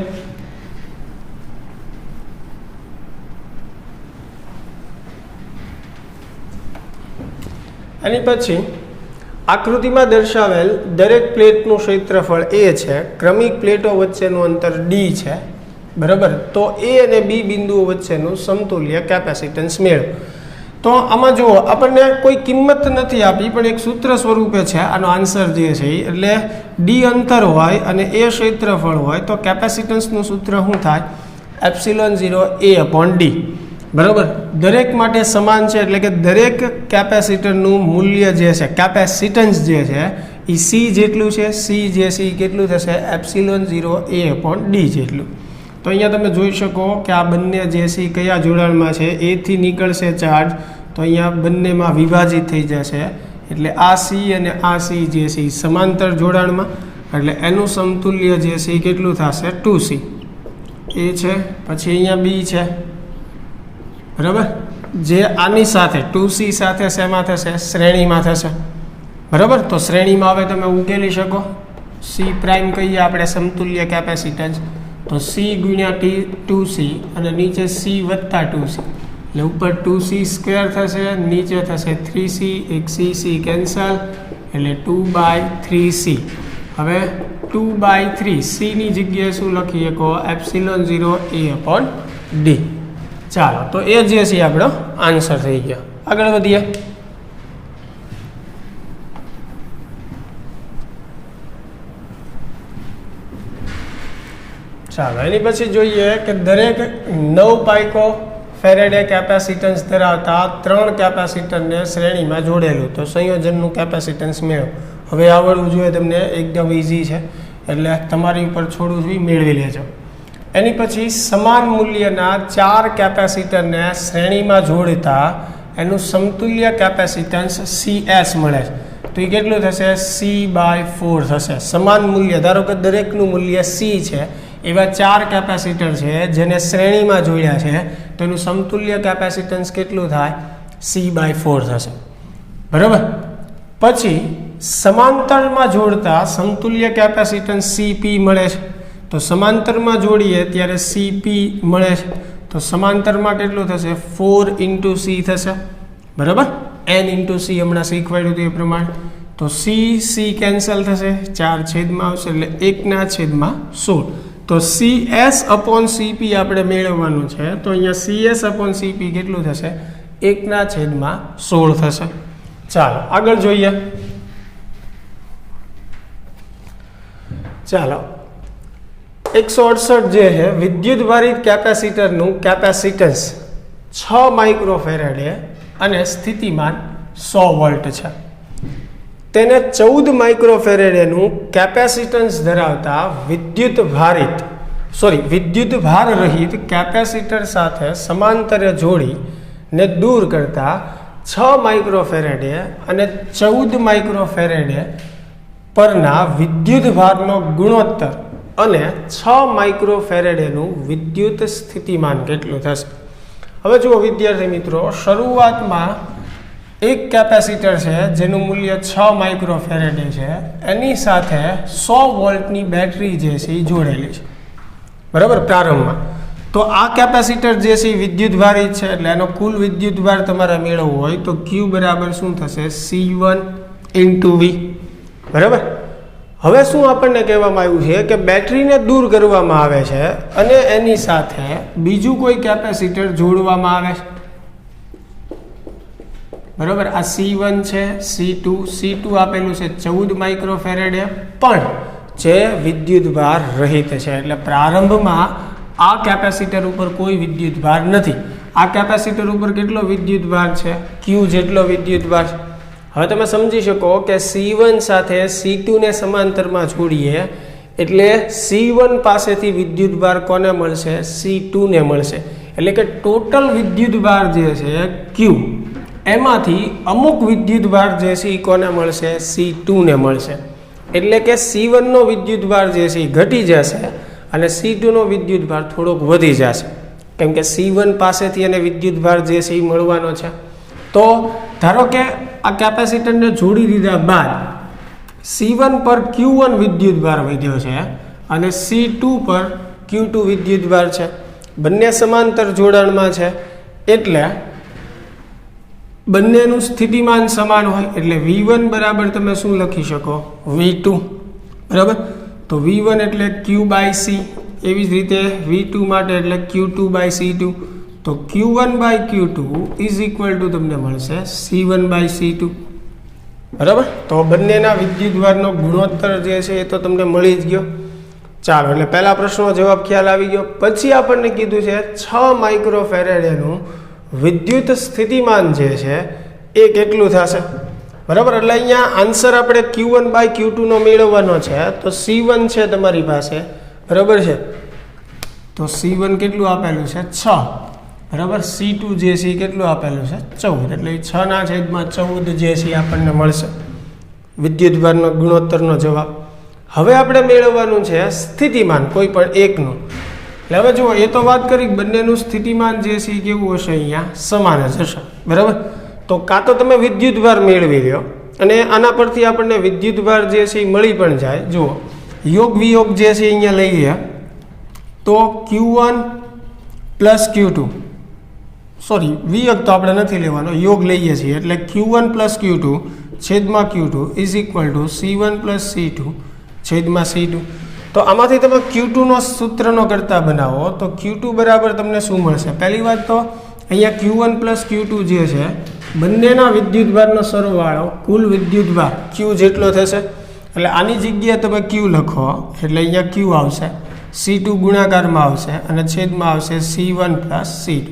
[SPEAKER 1] એની પછી આકૃતિમાં દર્શાવેલ દરેક પ્લેટનું ક્ષેત્રફળ A છે. ક્રમિક પ્લેટો વચ્ચેનું અંતર D છે, બરાબર? તો A અને B બિંદુઓ વચ્ચેનું સમતુલ્ય કેપેસિટન્સ મેળવો. તો આમાં જુઓ, આપણને કોઈ કિંમત નથી આપી પણ એક સૂત્ર સ્વરૂપે છે આનો આન્સર જે છે એ. એટલે D અંતર હોય અને A ક્ષેત્રફળ હોય તો કેપેસિટન્સનું સૂત્ર શું થાય? ε0 A/D. બરાબર? દરેક માટે સમાન છે એટલે કે દરેક કેપેસિટરનું મૂલ્ય જે છે, કેપેસિટન્સ જે છે એ C જેટલું છે. C જે છે એ કેટલું થશે? ε0 A/D જેટલું. તો અહીંયા તમે જોઈ શકો કે આ બંને જે છે કયા જોડાણમાં છે? A થી નીકળશે ચાર્જ તો અહીંયા બંનેમાં વિભાજિત થઈ જશે. એટલે આ C અને આ C જે છે એ સમાંતર જોડાણમાં, એટલે એનું સમતુલ્ય જે છે એ કેટલું થશે? 2C. એ છે, પછી અહીંયા B છે, બરાબર? જે આની સાથે 2C સાથે શેમાં થશે? શ્રેણીમાં થશે, બરાબર? તો શ્રેણીમાં હવે તમે ઉકેલી શકો. C પ્રાઇમ કહીએ આપણે સમતુલ્ય કેપેસિટન્સ, તો C ગુણ્યા 2C અને નીચે C વત્તા 2C, એટલે ઉપર 2C સ્ક્વેર થશે, નીચે થશે 3C, એક C કેન્સલ એટલે 2/3C. હવે 2/3 C ની જગ્યાએ શું લખી શકો? ε0 A/D. ચાલો, તો એ જે છે આપણો આન્સર થઈ ગયો. આગળ વધીએ. ચાલો એની પછી જોઈએ કે દરેક 9 પાઇકો ફેરેડે કેપેસિટન્સ ધરાવતા 3 કેપેસિટરને શ્રેણીમાં જોડેલું. તો સંયોજનનું કેપેસિટન્સ મેળવો. હવે આવડવું જોઈએ તમને, એકદમ ઇઝી છે એટલે તમારી ઉપર છોડું છું, મેળવી લેજો. એની પછી સમાન મૂલ્યના 4 કેપેસિટરને શ્રેણીમાં જોડતા એનું સમતુલ્ય કેપેસિટન્સ CS મળે છે. તો એ કેટલું થશે? C/4 થશે. સમાન મૂલ્ય, ધારો કે દરેકનું મૂલ્ય C છે, એવા 4 કેપેસિટર છે જેને શ્રેણીમાં જોડ્યા છે તો એનું સમતુલ્ય કેપેસિટન્સ કેટલું થાય? C/4 થશે, બરાબર? પછી સમાંતરમાં જોડતા સમતુલ્ય કેપેસિટન્સ CP મળે છે. તો સમાંતરમાં જોડીએ ત્યારે CP મળે છે. તો સમાંતરમાં કેટલું થશે? 4 × C થશે, બરાબર? N × C હમણાં શીખવાડ્યું હતું એ પ્રમાણે. તો C કેન્સલ થશે, 4 છેદમાં આવશે એટલે 1/16. તો CS/CP આપણે મેળવવાનું છે. તો અહીંયા CS/CP કેટલું થશે? 1/16 થશે. ચાલો આગળ જોઈએ. 168 જે છે વિદ્યુત ભારિત કેપેસિટરનું કેપેસિટન્સ 6 માઇક્રોફેરેડે અને સ્થિતિમાન 100 વોલ્ટ છે. તેને 14 માઇક્રોફેરેડેનું કેપેસિટન્સ ધરાવતા વિદ્યુત ભાર રહિત કેપેસિટર સાથે સમાંતરે જોડીને દૂર કરતા 6 માઇક્રોફેરેડે અને 14 માઇક્રોફેરેડે પરના વિદ્યુત ભારનો ગુણોત્તર અને 6 માઇક્રોફેરેડેનું વિદ્યુત સ્થિતિમાન કેટલું થશે? હવે જુઓ વિદ્યાર્થી મિત્રો, શરૂઆતમાં એક કેપેસિટર છે જેનું મૂલ્ય 6 માઇક્રોફેરેડે છે, એની સાથે 100 વોલ્ટની બેટરી જે છે એ જોડેલી છે, બરાબર, પ્રારંભમાં. તો આ કેપેસિટર જે છે એ વિદ્યુત ભારિત છે, એટલે એનો કુલ વિદ્યુત ભાર તમારે મેળવવો હોય તો Q બરાબર શું થશે? C1 × V, બરાબર. હવે શું આપણને કહેવામાં આવ્યું છે કે બેટરીને દૂર કરવામાં આવે છે અને એની સાથે બીજું કોઈ કેપેસિટર જોડવામાં આવે છે, બરાબર. આ C1 છે, C2 આપેલું છે 14 માઇક્રોફેરેડે, પણ જે વિદ્યુત ભાર રહિત છે, એટલે પ્રારંભમાં આ કેપેસિટર ઉપર કોઈ વિદ્યુત ભાર નથી. આ કેપેસિટર ઉપર કેટલો વિદ્યુત ભાર છે? Q જેટલો વિદ્યુત ભાર છે. હવે તમે સમજી શકો કે C1 સાથે C2 ને સમાંતરમાં જોડીએ એટલે C1 પાસેથી વિદ્યુત ભાર કોને મળશે? C2 ને મળશે. એટલે કે ટોટલ વિદ્યુત ભાર જે છે Q, એમાંથી અમુક વિદ્યુત ભાર જે છે એ કોને મળશે? C2 ને મળશે. એટલે કે C1 નો વિદ્યુત ભાર જે છે એ ઘટી જશે અને C2 નો વિદ્યુત ભાર થોડોક વધી જશે, કેમ કે C1 પાસેથી એને વિદ્યુત ભાર જે છે એ મળવાનો છે. તો ધારો કે આ કેપેસિટરને જોડી દીધા બાદ C1 પર Q1 વિદ્યુત ભાર વધ્યો છે અને C2 પર Q2 વિદ્યુત ભાર છે. બંને સમાંતર જોડાણમાં છે એટલે બંનેનું સ્થિતિમાન સમાન હોય એટલે V1 બરાબર તમે શું લખી શકો? V2, બરાબર. તો V1 એટલે Q/C, એવી જ રીતે V2 માટે એટલે Q2/C2. તો Q1/Q2 = તમને મળશે C1/C2, બરાબર. તો બંનેના વિદ્યુત ભારનો ગુણોત્તર જે છે એ તો તમને મળી જ ગયો. ચાલો, એટલે પહેલા પ્રશ્નનો જવાબ ખ્યાલ આવી ગયો. પછી આપણને કીધું છે 6 માઇક્રોફેરેડેનું વિદ્યુત સ્થિતિમાન જે છે એ કેટલું થશે, બરાબર. એટલે અહીંયા આન્સર આપણે Q1/Q2 નો મેળવવાનો છે. તો C1 છે તમારી પાસે, બરાબર છે. તો C1 કેટલું આપેલું છે? 6, બરાબર. C2 જે છે એ કેટલું આપેલું છે? 14. એટલે 6/14 જે છે આપણને મળશે વિદ્યુત ભારનો ગુણોત્તરનો જવાબ. હવે આપણે મેળવવાનું છે સ્થિતિમાન કોઈ પણ એકનું. એટલે હવે જુઓ, એ તો વાત કરી બંનેનું સ્થિતિમાન જે છે એ કેવું હશે? અહીંયા સમાન જ હશે, બરાબર. તો કાં તો તમે વિદ્યુત ભાર મેળવી લો અને આના પરથી આપણને વિદ્યુત ભાર જે છે એ મળી પણ જાય. જુઓ, યોગ વિયોગ જે છે અહીંયા લઈએ તો Q1 + Q2, સોરી વિયોગ તો આપણે નથી લેવાનો, યોગ લઈએ છીએ. એટલે Q1 + Q2 છેદમાં Q2 = C1 + C2 છેદમાં C2. તો આમાંથી તમે Q2 નો સૂત્રનો કરતા બનાવો તો Q2 બરાબર તમને શું મળશે? પહેલી વાત તો અહીંયા Q1 + Q2 જે છે બંનેના વિદ્યુત ભારનો સરવાળો કુલ વિદ્યુત ભાર Q જેટલો થશે. એટલે આની જગ્યાએ તમે Q લખો એટલે અહીંયા Q આવશે, C2 ગુણાકારમાં આવશે અને છેદમાં આવશે C1 + C2.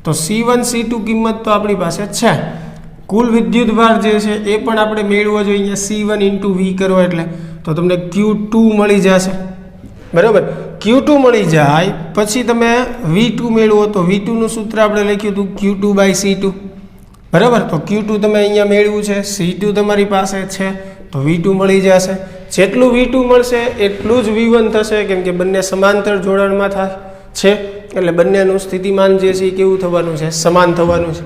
[SPEAKER 1] તો C1 C2 કિંમત તો આપણી પાસે છે. કુલ વિદ્યુત ભાર જે છે એ પણ આપણે મેળવવો જોઈએ. C1 × V કરો એટલે તો તમને Q2 મળી જશે, બરાબર. Q2 મળી જાય પછી તમે V2 મેળવો તો V2 નું સૂત્ર આપણે લખ્યું હતું Q2/C2, બરાબર. તો Q2 તમે અહીંયા મેળવ્યું છે, C2 તમારી પાસે છે તો V2 મળી જશે. જેટલું V2 મળશે એટલું જ V1 થશે, કેમ કે બંને સમાંતર જોડાણમાં થાય છે એટલે બંનેનું સ્થિતિમાન જે છે એ કેવું થવાનું છે? સમાન થવાનું છે.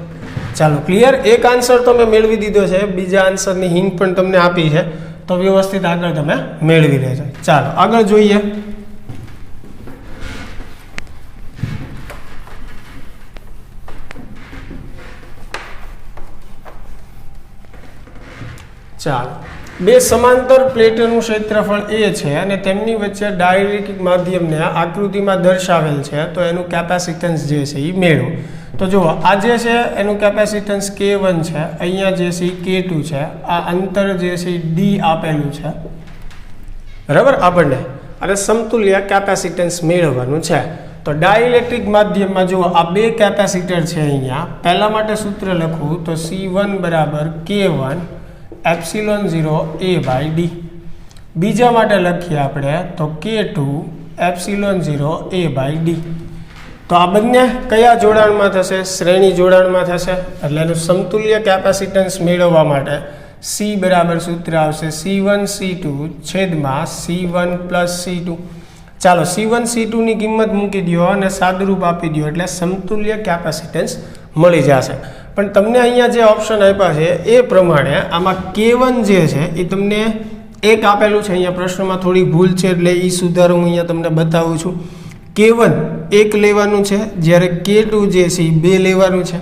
[SPEAKER 1] ચાલો, ક્લિયર. એક આન્સર તો મેં મેળવી દીધો છે, બીજા આન્સરની હિન્ટ પણ તમને આપી છે, તો વ્યવસ્થિત આગળ તમે મેળવી લેજો. ચાલો આગળ જોઈએ. ચાલો, બે સમાંતર પ્લેટોનું ક્ષેત્રફળ A છે અને તેમની વચ્ચે ડાયરેક્ટ માધ્યમને આકૃતિમાં દર્શાવેલ છે, તો એનું કેપેસિટન્સ જે છે એ મેળવો. તો જુઓ, આ જે છે એનું કેપેસિટન્સ K1 છે, અહીંયા જે છે K2 છે, આ અંતર જે છે D આપેલું છે, બરાબર આપણને. અને સમતુલ્ય કેપેસિટન્સ મેળવવાનું છે. તો ડાઇલેક્ટ્રિક માધ્યમમાં જુઓ આ બે કેપેસિટર છે. અહીંયા પહેલા માટે સૂત્ર લખવું તો C1 બરાબર K1 એપ્સિલોન 0 A/D. બીજા માટે લખીએ આપણે તો K2 એપ્સિલોન 0 A/D. તો આ બંને કયા જોડાણમાં થશે? શ્રેણી જોડાણમાં થશે. એટલે એનું સમતુલ્ય કેપેસિટન્સ મેળવવા માટે C બરાબર સૂત્ર આવશે C1 C2 છેદમાં C1 પ્લસ C2. ચાલો C1 C2 ની કિંમત મૂકી દો અને સાદુરૂપ આપી દો એટલે સમતુલ્ય કેપેસિટન્સ મળી જશે. પણ તમને અહીંયા જે ઓપ્શન આપ્યા છે એ પ્રમાણે આમાં K1 જે છે એ તમને એક આપેલું છે. અહીંયા પ્રશ્નમાં થોડી ભૂલ છે એટલે એ સુધારો હું અહીંયા તમને બતાવું છું. K1 એક લેવાનું છે, જ્યારે K2 જે છે એ 2 લેવાનું છે.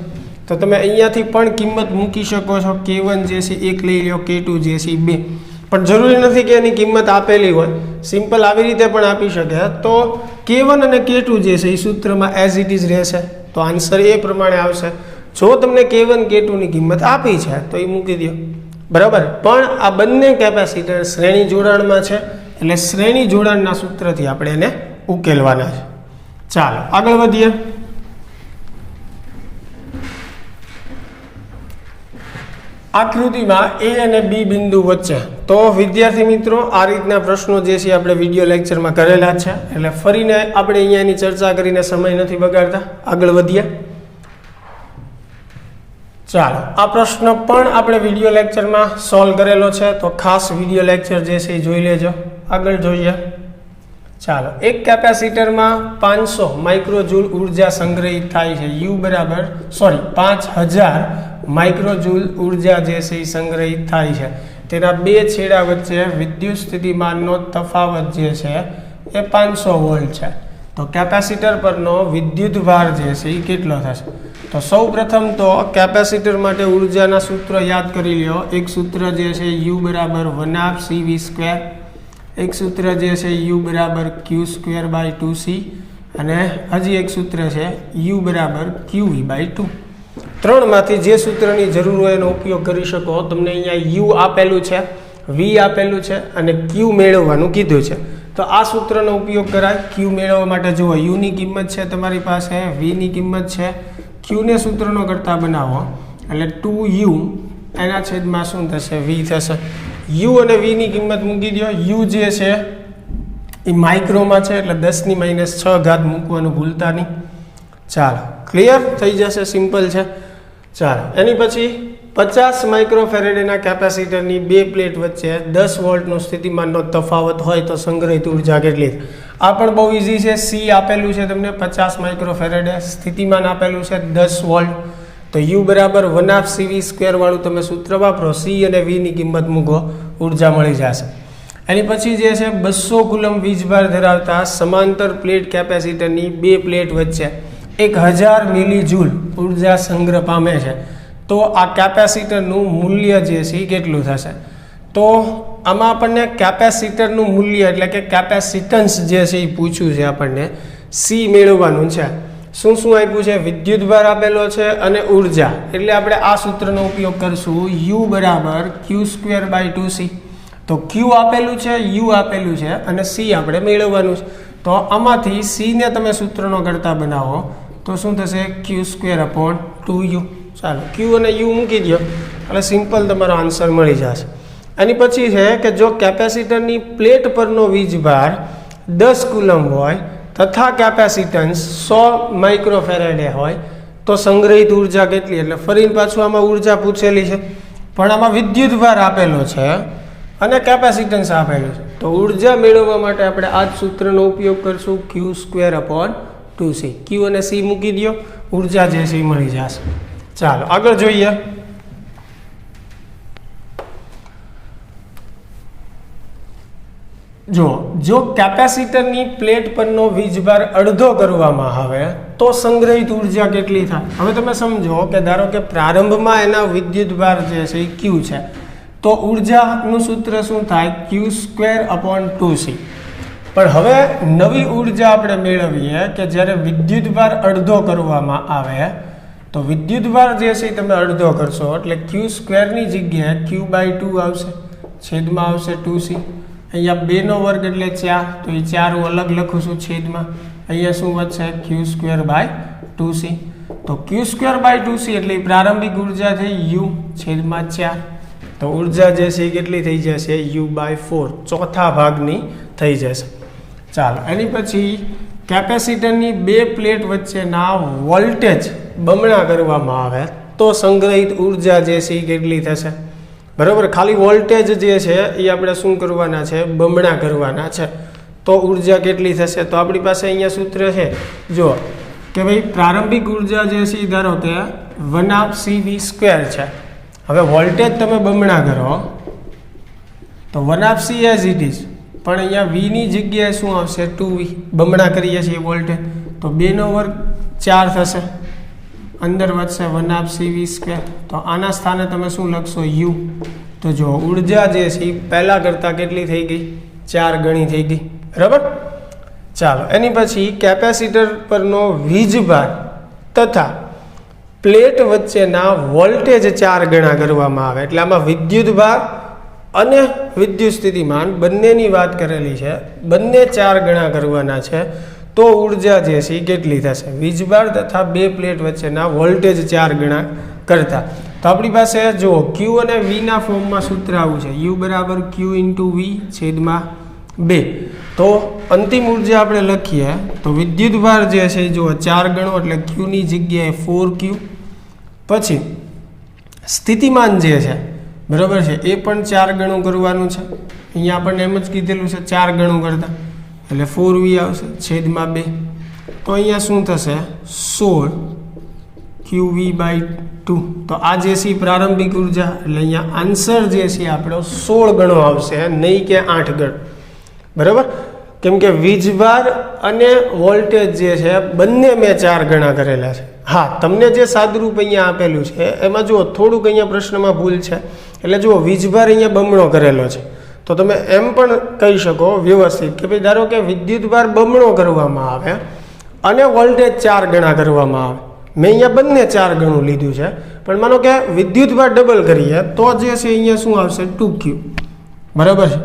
[SPEAKER 1] તો તમે અહીંયાથી પણ કિંમત મૂકી શકો છો. K1 જે છે 1 લઈ લો, K2 જે છે 2. પણ જરૂરી નથી કે એની કિંમત આપેલી હોય, સિમ્પલ આવી રીતે પણ આપી શકે. તો K1 અને K2 જે છે એ સૂત્રમાં એઝ ઇટ ઇઝ રહેશે. તો આન્સર એ પ્રમાણે આવશે. જો તમને K1 K2 ની કિંમત આપી છે તો એ મૂકી દો, બરાબર. પણ આ બંને કેપેસિટર શ્રેણી જોડાણમાં છે એટલે શ્રેણી જોડાણના સૂત્રથી આપણે એને ઉકેલવાના છે. ચાલો આગળ વધીએ. આકૃતિમાં A અને B બિંદુ વચ્ચે. તો વિદ્યાર્થી મિત્રો આ રીતના પ્રશ્નો જે છે આપણે વિડીયો લેક્ચરમાં કરેલા છે એટલે ફરીને આપણે અહીંયા એની ચર્ચા કરીને સમય નથી બગાડતા, આગળ વધીએ. ચાલો આ પ્રશ્ન પણ આપણે વિડીયો લેક્ચરમાં સોલ્વ કરેલો છે, તો ખાસ વિડીયો લેક્ચર જે છે એ જોઈ લેજો. આગળ જોઈએ. ચાલો એક કેપેસિટરમાં 500 માઇક્રોજૂલ ઉર્જા સંગ્રહિત થાય છે. U બરાબર 5000 માઇક્રોજૂલ ઉર્જા જે છે એ સંગ્રહિત થાય છે. તેના બે છેડા વચ્ચે વિદ્યુત સ્થિતિમાનનો તફાવત જે છે એ 500 વોલ્ટ છે. તો કેપેસિટર પરનો વિદ્યુત ભાર જે છે એ કેટલો થશે? તો સૌ પ્રથમ તો કેપેસિટર માટે ઉર્જાના સૂત્ર યાદ કરી લ્યો. એક સૂત્ર જે છે U બરાબર 1/CV², એક સૂત્ર જે છે U બરાબર Q²/2C, અને હજી એક સૂત્ર છે U બરાબર QE/2. ત્રણમાંથી જે સૂત્રની જરૂર હોય એનો ઉપયોગ કરી શકો. તમને અહીંયા U આપેલું છે, V આપેલું છે અને Q મેળવવાનું કીધું છે. તો આ સૂત્રનો ઉપયોગ કરાય. Q મેળવવા માટે જુઓ U ની કિંમત છે તમારી પાસે, V ની કિંમત છે, Q ને સૂત્રનો કરતા બનાવો એટલે 2U એના છેદમાં શું થશે? V થશે. U અને V ની કિંમત મૂકી દો. U જે છે એ માઇક્રોમાં છે એટલે 10⁻6 મૂકવાનું ભૂલતા નહીં. ચાલો ક્લિયર થઈ જશે, સિમ્પલ છે. ચાલો એની પછી 50 માઇક્રોફેરેડેના કેપેસિટરની બે પ્લેટ વચ્ચે 10 વોલ્ટનો સ્થિતિમાનનો તફાવત હોય તો સંગ્રહિત ઉર્જા કેટલી? આ પણ બહુ ઇઝી છે. C આપેલું છે તમને 50 માઇક્રોફેરેડે, સ્થિતિમાન આપેલું છે 10 વોલ્ટ. તો U બરાબર 1/CV² વાળું તમે સૂત્ર વાપરો, C અને V ની કિંમત મૂકો, ઉર્જા મળી જશે. એની પછી જે છે 200 કુલમ વીજભાર ધરાવતા સમાંતર પ્લેટ કેપેસિટરની બે પ્લેટ વચ્ચે 1000 મિલીજૂલ ઉર્જા સંગ્રહ પામે છે. તો આ કેપેસિટરનું મૂલ્ય જે છે એ કેટલું થશે? તો આમાં આપણને કેપેસિટરનું મૂલ્ય એટલે કે કેપેસિટન્સ જે છે એ પૂછ્યું છે આપણને. C મેળવવાનું છે. શું શું આપ્યું છે? વિદ્યુતભાર આપેલો છે અને ઉર્જા. એટલે આપણે આ સૂત્રનો ઉપયોગ કરશું U બરાબર Q²/2C. તો Q આપેલું છે, U આપેલું છે અને C આપણે મેળવવાનું છે. તો આમાંથી C ને તમે સૂત્રનો કરતા બનાવો તો શું થશે? Q²/2U. ચાલો Q અને U મૂકી દો એટલે સિમ્પલ તમારો આન્સર મળી જશે. એની પછી છે કે જો કેપેસિટરની પ્લેટ પરનો વીજભાર 10 કુલમ હોય તથા કેપેસિટન્સ 100 માઇક્રોફેરેડે હોય તો સંગ્રહિત ઉર્જા કેટલી? એટલે ફરીને પાછું આમાં ઉર્જા પૂછેલી છે પણ આમાં વિદ્યુતભાર આપેલો છે અને કેપેસિટન્સ આપેલું છે. તો ઉર્જા મેળવવા માટે આપણે આ જ સૂત્રનો ઉપયોગ કરશું Q²/2C. Q અને C મૂકી દો, ઉર્જા જે છે એ મળી જશે. ચાલો આગળ જોઈએ. જો કેપેસિટરની પ્લેટ પરનો વીજભાર અડધો કરવામાં આવે તો સંગ્રહિત ઉર્જા કેટલી થાય? હવે તમે સમજો કે ધારો કે પ્રારંભમાં એના વિદ્યુતભાર જે છે એ Q છે, તો ઉર્જાનું સૂત્ર શું થાય? Q²/2C. પણ હવે નવી ઉર્જા આપણે મેળવીએ કે જ્યારે વિદ્યુતભાર અડધો કરવામાં આવે તો વિદ્યુતભાર જે છે તમે અડધો કરશો એટલે Q² ની જગ્યાએ Q/2 આવશે, છેદમાં આવશે 2C. અહીંયા 2 નો વર્ગ એટલે 4, તો એ 4 હું અલગ લખું છું છેદમાં. અહીંયા શું વધશે q²/2c. તો q²/2c એટલે પ્રારંભિક ઉર્જા થઈ u છેદમાં 4. તો ઉર્જા જે છે એ કેટલી થઈ જશે u/4, ચોથા ભાગની થઈ જશે. ચાલો એની પછી કેપેસિટરની બે પ્લેટ વચ્ચેના વોલ્ટેજ બમણા કરવામાં આવે તો સંગ્રહિત ઉર્જા જે છે એ કેટલી થશે? બરાબર, ખાલી વોલ્ટેજ જે છે એ આપણે શું કરવાના છે? બમણા કરવાના છે. તો ઉર્જા કેટલી થશે? તો આપણી પાસે અહીંયા સૂત્ર છે, જો કે ભાઈ પ્રારંભિક ઉર્જા જે છે ધારો કે 1/cv² છે. હવે વોલ્ટેજ તમે બમણા કરો તો 1/c એઝ ઇટ ઇઝ, પણ અહીંયા v ની જગ્યાએ શું આવશે? 2v. બમણા કરીએ છીએ વોલ્ટેજ, તો 2 નો વર્ગ 4 થશે, અંદર વધશે 1/cv². તો આના સ્થાને તમે શું લખશો? u. તો જો ઉર્જા જે છે એ પહેલાં કરતાં કેટલી થઈ ગઈ? 4 ગણી થઈ ગઈ. બરાબર. ચાલો એની પછી કેપેસિટર પરનો વીજભાર તથા પ્લેટ વચ્ચેના વોલ્ટેજ 4 ગણા કરવામાં આવે. એટલે આમાં વિદ્યુતભાર અને વિદ્યુત સ્થિતિમાન બંનેની વાત કરેલી છે, બંને 4 ગણા કરવાના છે. તો ઉર્જા જે છે એ કેટલી થશે? વીજભાર તથા બે પ્લેટ વચ્ચેના વોલ્ટેજ 4 ગણા કરતા. તો આપણી પાસે જો q અને v ના ફોર્મમાં સૂત્ર આવું છે, u = q × v છેદમાં 2. તો અંતિમ ઉર્જા આપણે લખીએ તો વિદ્યુતભાર જે છે જો 4 ગણો એટલે q ની જગ્યાએ 4q. પછી સ્થિતિમાન જે છે બરાબર છે એ પણ 4 ગણું કરવાનું છે. અહીંયા આપણને એમ જ કીધેલું છે 4 ગણું કરતા, એટલે 4v આવશે છેદમાં 2. તો અહીંયા શું થશે? 16qv/2. તો આ જે છે પ્રારંભિક ઉર્જા, એટલે અહીંયા આન્સર જે છે આપણો 16 ગણો આવશે, નહીં કે 8 ગણ. બરાબર, કેમ કે વીજભાર અને વોલ્ટેજ જે છે બંને મેં 4 ગણા કરેલા છે. હા, તમને જે સાદુરૂપ અહીંયા આપેલું છે એમાં જુઓ થોડુંક અહીંયા પ્રશ્નમાં ભૂલ છે. એટલે જુઓ વીજભાર અહીંયા બમણો કરેલો છે, તો તમે એમ પણ કહી શકો વ્યવસ્થિત કે ભાઈ ધારો કે વિદ્યુતભાર બમણો કરવામાં આવે અને વોલ્ટેજ 4 ગણા કરવામાં આવે. મેં અહીંયા બંને 4 ગણું લીધું છે, પણ માનો કે વિદ્યુતભાર ડબલ કરીએ તો જે છે અહીંયા શું આવશે? 2q. બરાબર છે.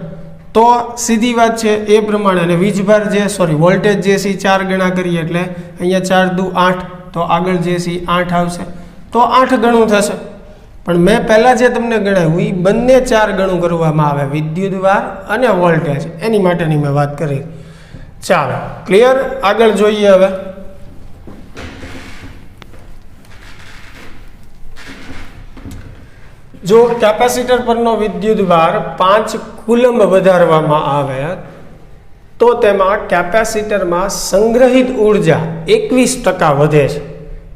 [SPEAKER 1] તો સીધી વાત છે એ પ્રમાણે. અને વીજભાર જે વોલ્ટેજ જે છે 4 ગણા કરીએ એટલે અહીંયા 4 દુ 8, તો આગળ જે છે 8 આવશે, તો 8 ગણું થશે. પણ મેં પહેલાં જે તમને ગણાવ્યું એ બંને 4 ગણું કરવામાં આવે, વિદ્યુતભાર અને વોલ્ટેજ, એની માટેની મેં વાત કરી. ચાલો ક્લિયર, આગળ જોઈએ. હવે જો કેપેસિટર પરનો વિદ્યુતભાર 5 કુલમ્બ વધારવામાં આવે તો તેમાં કેપેસિટરમાં સંગ્રહિત ઉર્જા 21% વધે છે.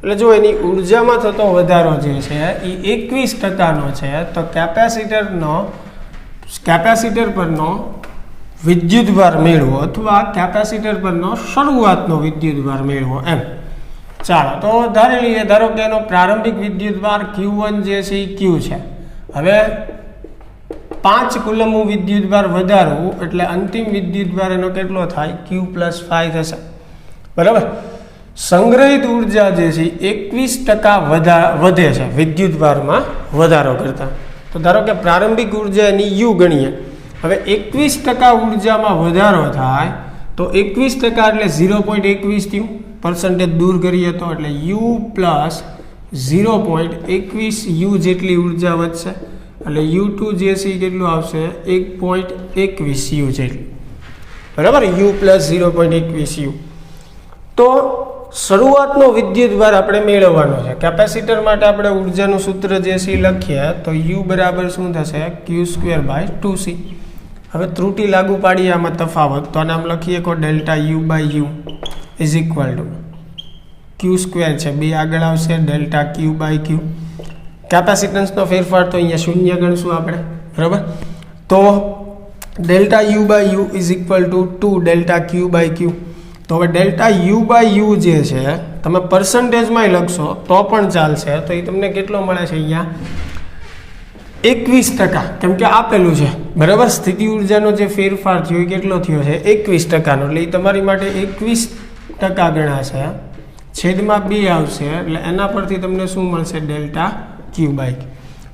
[SPEAKER 1] એટલે જો એની ઉર્જામાં થતો વધારો જે છે એ 21%નો છે. તો કેપેસિટર પરનો વિદ્યુતભાર મેળવો અથવા કેપેસિટર પરનો શરૂઆતનો વિદ્યુતભાર મેળવો એમ. ચાલો તો ધારી લઈએ, ધારો કે એનો પ્રારંભિક વિદ્યુતભાર Q1 જે છે એ Q છે. હવે 5 કુલમ્બ વિદ્યુતભાર વધારવું એટલે અંતિમ વિદ્યુતભાર એનો કેટલો થાય? Q+5 થશે. બરાબર. સંગ્રહિત ઉર્જા જે છે 21% વધે છે વિદ્યુતભારમાં વધારો કરતા. તો ધારો કે પ્રારંભિક ઉર્જા એની u ગણીએ. હવે 21% ઉર્જામાં વધારો થાય તો 21% એટલે 0.21 થયું, પર્સન્ટેજ દૂર કરીએ તો, એટલે u + 0.21 u જેટલી ઉર્જા વધશે. એટલે u2 જે છે કેટલું આવશે? 1.21 u જેટલી. બરાબર, u + 0.21 u. તો શરૂઆતનો વિદ્યુતભાર આપણે મેળવવાનો છે. કેપેસિટર માટે આપણે ઉર્જાનું સૂત્ર જે છે લખીએ તો u બરાબર શું થશે? q²/2c. હવે ત્રુટિ લાગુ પાડીએ આમાં તફાવત, તો આને આમ લખીએ કો ΔU/u = q² છે, 2 આગળ આવશે ΔQ/q. કેપેસિટન્સનો ફેરફાર તો અહીંયા 0 ગણશું આપણે. બરાબર. તો ΔU/u = 2 ΔQ/q. તો હવે ΔU/u જે છે તમે પર્સન્ટેજમાં લખશો તો પણ ચાલશે. તો એ તમને કેટલો મળે છે? અહીંયા 21%, કેમ કે આપેલું છે. બરાબર. સ્થિતિ ઉર્જાનો જે ફેરફાર થયો એ કેટલો થયો છે? 21%નો. એટલે એ તમારી માટે 21% ગણાશે, છેદમાં 2 આવશે. એટલે એના પરથી તમને શું મળશે? ΔQ/q.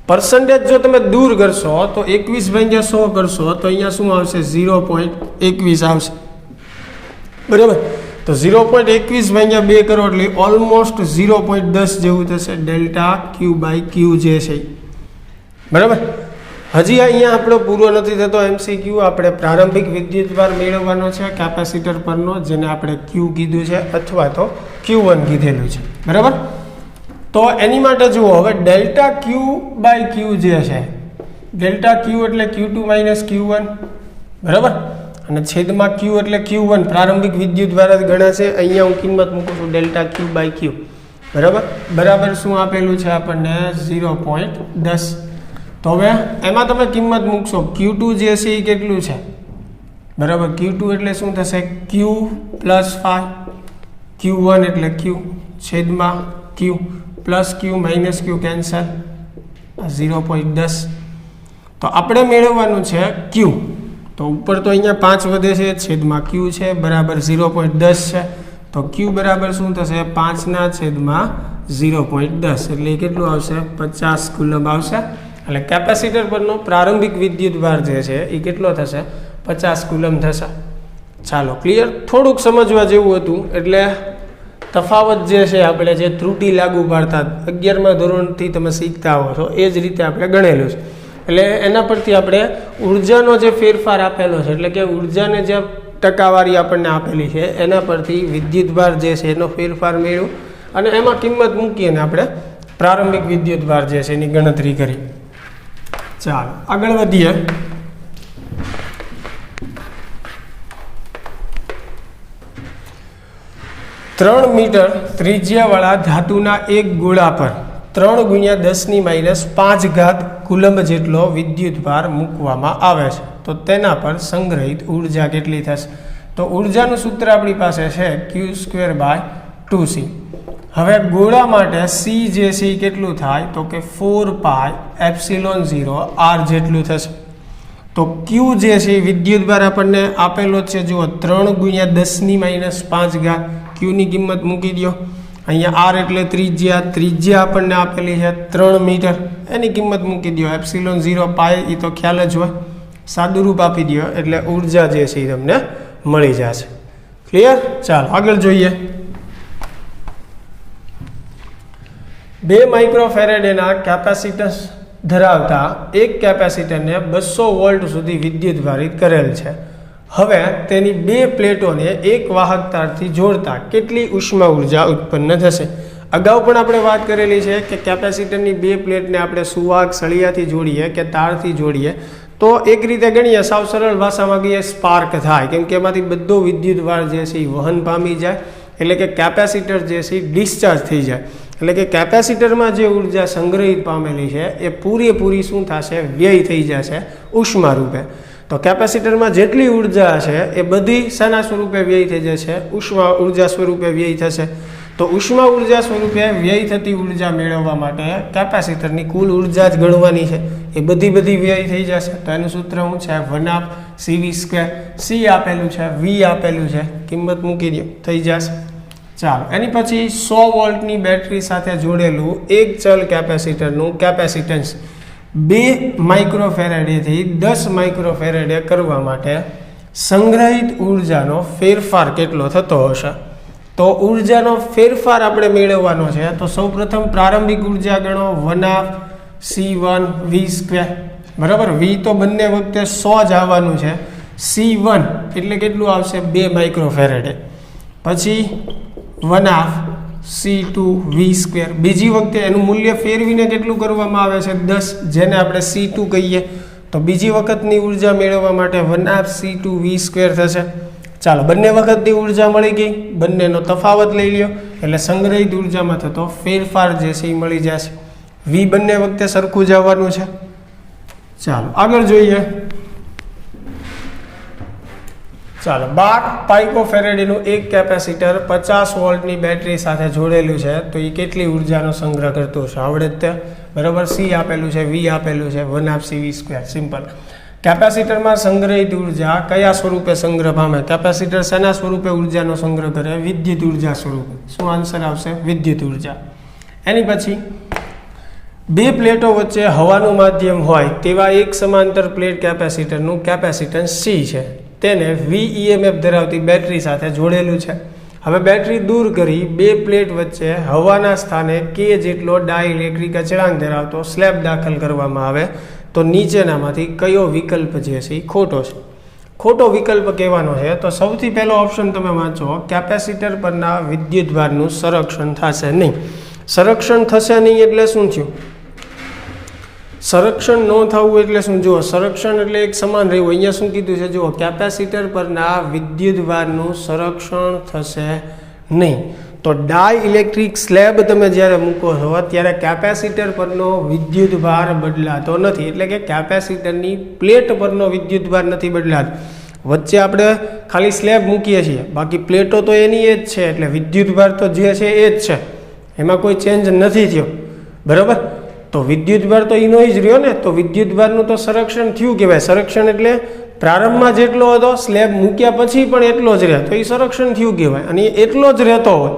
[SPEAKER 1] पर्सेंटेज जो તમે દૂર કરશો તો 21/100 કરશો તો અહીંયા શું આવશે 0.21 આવશે બરાબર તો 0.21/2 કરો એટલે ઓલમોસ્ટ 0.10 જેવું થશે ડેલ્ટા ક્યુ બાય ક્યુ જે છે બરાબર હજી અહીંયા આપણો પૂરો નથી થતો એમસીક્યુ આપણે પ્રારંભિક વિદ્યુતભાર મેળવવાનો છે કેપેસિટર પરનો જેને આપણે ક્યુ કીધું છે અથવા તો Q1 કીધેલું છે બરાબર તો એની માટે જુઓ હવે ડેલ્ટા ક્યુ બાય ક્યુ જે છે ડેલ્ટા ક્યુ એટલે Q2 માઇનસ Q1 બરાબર અને છેદમાં ક્યુ એટલે Q1 પ્રારંભિક વિદ્યુતભાર જ ગણાશે અહીંયા હું કિંમત મૂકું છું ડેલ્ટા ક્યુ બાય ક્યુ બરાબર બરાબર શું આપેલું છે આપણને 0.10 તો હવે એમાં તમે કિંમત મૂકશો Q2 જે છે એ કેટલું છે બરાબર Q2 એટલે શું થશે Q પ્લસ 5 Q1 એટલે Q છેદમાં Q plus Q minus Q cancel 0.10 તો આપણે મેળવવાનું છે Q તો ઉપર તો અહીંયા 5 વધે છે છેદમાં Q છે બરાબર 0.10 છે તો Q બરાબર શું થશે 5/0.10 એટલે કેટલું આવશે 50 કુલમ આવશે એટલે કેપેસિટર પરનો પ્રારંભિક વિદ્યુતભાર જે છે એ કેટલો થશે 50 કુલમ થશે ચાલો ક્લિયર થોડુંક સમજવા જેવું હતું એટલે તફાવત જે છે આપણે જે ત્રુટિ લાગુ પાડતા 11મા ધોરણથી તમે શીખતા હો છો એ જ રીતે આપણે ગણેલું છે એટલે એના પરથી આપણે ઉર્જાનો જે ફેરફાર આપેલો છે એટલે કે ઉર્જાને જે ટકાવારી આપણને આપેલી છે એના પરથી વિદ્યુતભાર જે છે એનો ફેરફાર મેળવ્યો અને એમાં કિંમત મૂકીને આપણે પ્રારંભિક વિદ્યુતભાર જે છે એની ગણતરી કરી ચાલો આગળ વધીએ 3 મીટર ત્રિજ્યાવાળા ધાતુના એક ગોળા પર 3 × 10⁻5 કુલંબ જેટલો વિદ્યુતભાર મૂકવામાં આવે છે તો તેના પર સંગ્રહિત ઉર્જા કેટલી થશે તો ઉર્જાનું સૂત્ર આપણી પાસે છે Q²/2c હવે ગોળા માટે c જે છે કેટલું થાય તો કે 4πε0r જેટલું થશે તો Q જે છે વિદ્યુતભાર આપણને આપેલો છે જુઓ 3 × 10⁻5 ક્યુની કિંમત મૂકી દો અહીંયા r એટલે ત્રિજ્યા આપણને આપેલી છે 3 મીટર એની કિંમત મૂકી દો ε0 પાય એ તો ખ્યાલ જ હોય સાદું રૂપ આપી દો એટલે ઉર્જા જે છે એ તમને મળી જશે ક્લિયર ચાલો આગળ જોઈએ 2 માઇક્રોફેરેડેના કેપેસિટન્સ ધરાવતા એક કેપેસિટરને 200 વોલ્ટ સુધી વિદ્યુતભારિત કરેલ છે હવે તેની 2 પ્લેટોને એક વાહક તારથી જોડતા કેટલી ઉષ્મા ઉર્જા ઉત્પન્ન થશે અગાઉ પણ આપણે વાત કરેલી છે કે કેપેસિટરની 2 પ્લેટને આપણે સુવાહક સળિયાથી જોડીએ કે તારથી જોડીએ તો એક રીતે ગણીએ સાવ સરળ ભાષામાં કહીએ સ્પાર્ક થાય કેમ કે એમાંથી બધો વિદ્યુતભાર જે છે એ વહન પામી જાય એટલે કે કેપેસિટર જે છે ડિસ્ચાર્જ થઈ જાય એટલે કે કેપેસિટરમાં જે ઉર્જા સંગ્રહિત પામેલી છે એ પૂરેપૂરી શું થશે વ્યય થઈ જશે ઉષ્મા રૂપે તો કેપેસિટરમાં જેટલી ઉર્જા છે એ બધી શાના સ્વરૂપે વ્યય થઈ જશે ઉષ્મા ઉર્જા સ્વરૂપે વ્યય થશે તો ઉષ્મા ઉર્જા સ્વરૂપે વ્યય થતી ઉર્જા મેળવવા માટે કેપેસિટરની કુલ ઉર્જા જ ગણવાની છે એ બધી વ્યય થઈ જશે તો એનું સૂત્ર શું છે 1/CV². C આપેલું છે V આપેલું છે કિંમત મૂકી દો થઈ જશે ચાલો એની પછી 100 વોલ્ટની બેટરી સાથે જોડેલું એક ચલ કેપેસિટરનું કેપેસિટન્સ 2 માઇક્રોફેરેડેથી 10 માઇક્રોફેરેડે કરવા માટે સંગ્રહિત ઉર્જાનો ફેરફાર કેટલો થતો હશે તો ઉર્જાનો ફેરફાર આપણે મેળવવાનો છે તો સૌપ્રથમ પ્રારંભિક ઉર્જા ગણો 1/C1V². બરાબર V તો બંને વખતે 100 જ આવવાનું છે C1 એટલે કેટલું આવશે 2 માઇક્રોફેરેડે પછી 1/C2V². બીજી વખતે એનું મૂલ્ય ફેરવીને કેટલું કરવામાં આવે છે 10 જેને આપણે C2 કહીએ તો બીજી વખતની ઉર્જા મેળવવા માટે 1/C2V² થશે ચાલો બંને વખતની ઉર્જા મળી ગઈ બંનેનો તફાવત લઈ લ્યો એટલે સંગ્રહિત ઉર્જામાં થતો ફેરફાર જે છે એ મળી જશે V બંને વખતે સરખું જ આવવાનું છે ચાલો આગળ જોઈએ ચાલો 12 પાઇકોફેરેડેનું એક કેપેસિટર 50 વોલ્ટની બેટરી સાથે જોડેલું છે તો એ કેટલી ઉર્જાનો સંગ્રહ કરતો છે આવડે જ બરાબર C આપેલું છે V આપેલું છે 1/CV². સિમ્પલ કેપેસિટરમાં સંગ્રહિત ઉર્જા કયા સ્વરૂપે સંગ્રહ પામે કેપેસિટર શેના સ્વરૂપે ઉર્જાનો સંગ્રહ કરે વિદ્યુત ઉર્જા સ્વરૂપે શું આન્સર આવશે વિદ્યુત ઉર્જા એની પછી બે પ્લેટો વચ્ચે હવાનું માધ્યમ હોય તેવા એક સમાંતર પ્લેટ કેપેસિટરનું કેપેસિટન્સ સી છે, તેને VEMF ધરાવતી બેટરી સાથે જોડેલું છે. હવે બેટરી દૂર કરી બે પ્લેટ વચ્ચે હવાના સ્થાને K જેટલો ડાઇલેક્ટ્રિક અચળાંક ધરાવતો સ્લેબ દાખલ કરવામાં આવે તો નીચેનામાંથી કયો વિકલ્પ જે છે એ ખોટો છે? ખોટો વિકલ્પ કહેવાનો છે તો સૌથી પહેલો ઓપ્શન તમે વાંચો, કેપેસિટર પરના વિદ્યુતભારનું સંરક્ષણ થશે નહીં. સંરક્ષણ થશે નહીં એટલે શું થયું? સંરક્ષણ ન થવું એટલે શું? જુઓ, સંરક્ષણ એટલે એક સમાન રહેવું. અહીંયા શું કીધું છે? જુઓ, કેપેસિટર પરના વિદ્યુતભારનું સંરક્ષણ થશે નહીં. તો ડાઇલેક્ટ્રિક સ્લેબ તમે જ્યારે મૂકો છો ત્યારે કેપેસિટર પરનો વિદ્યુતભાર બદલાતો નથી. એટલે કે કેપેસિટરની પ્લેટ પરનો વિદ્યુતભાર નથી બદલાતો. વચ્ચે આપણે ખાલી સ્લેબ મૂકીએ છીએ, બાકી પ્લેટો તો એની એ જ છે, એટલે વિદ્યુતભાર તો જે છે એ જ છે, એમાં કોઈ ચેન્જ નથી થયો. બરાબર? તો વિદ્યુતભાર તો એનો જ રહ્યો ને. તો વિદ્યુતભારનું તો સંરક્ષણ થયું કહેવાય. સંરક્ષણ એટલે પ્રારંભમાં જેટલો હતો સ્લેબ મૂક્યા પછી પણ એટલો જ રહે, તો એ સંરક્ષણ થયું કહેવાય. અને એટલો જ રહેતો હોય,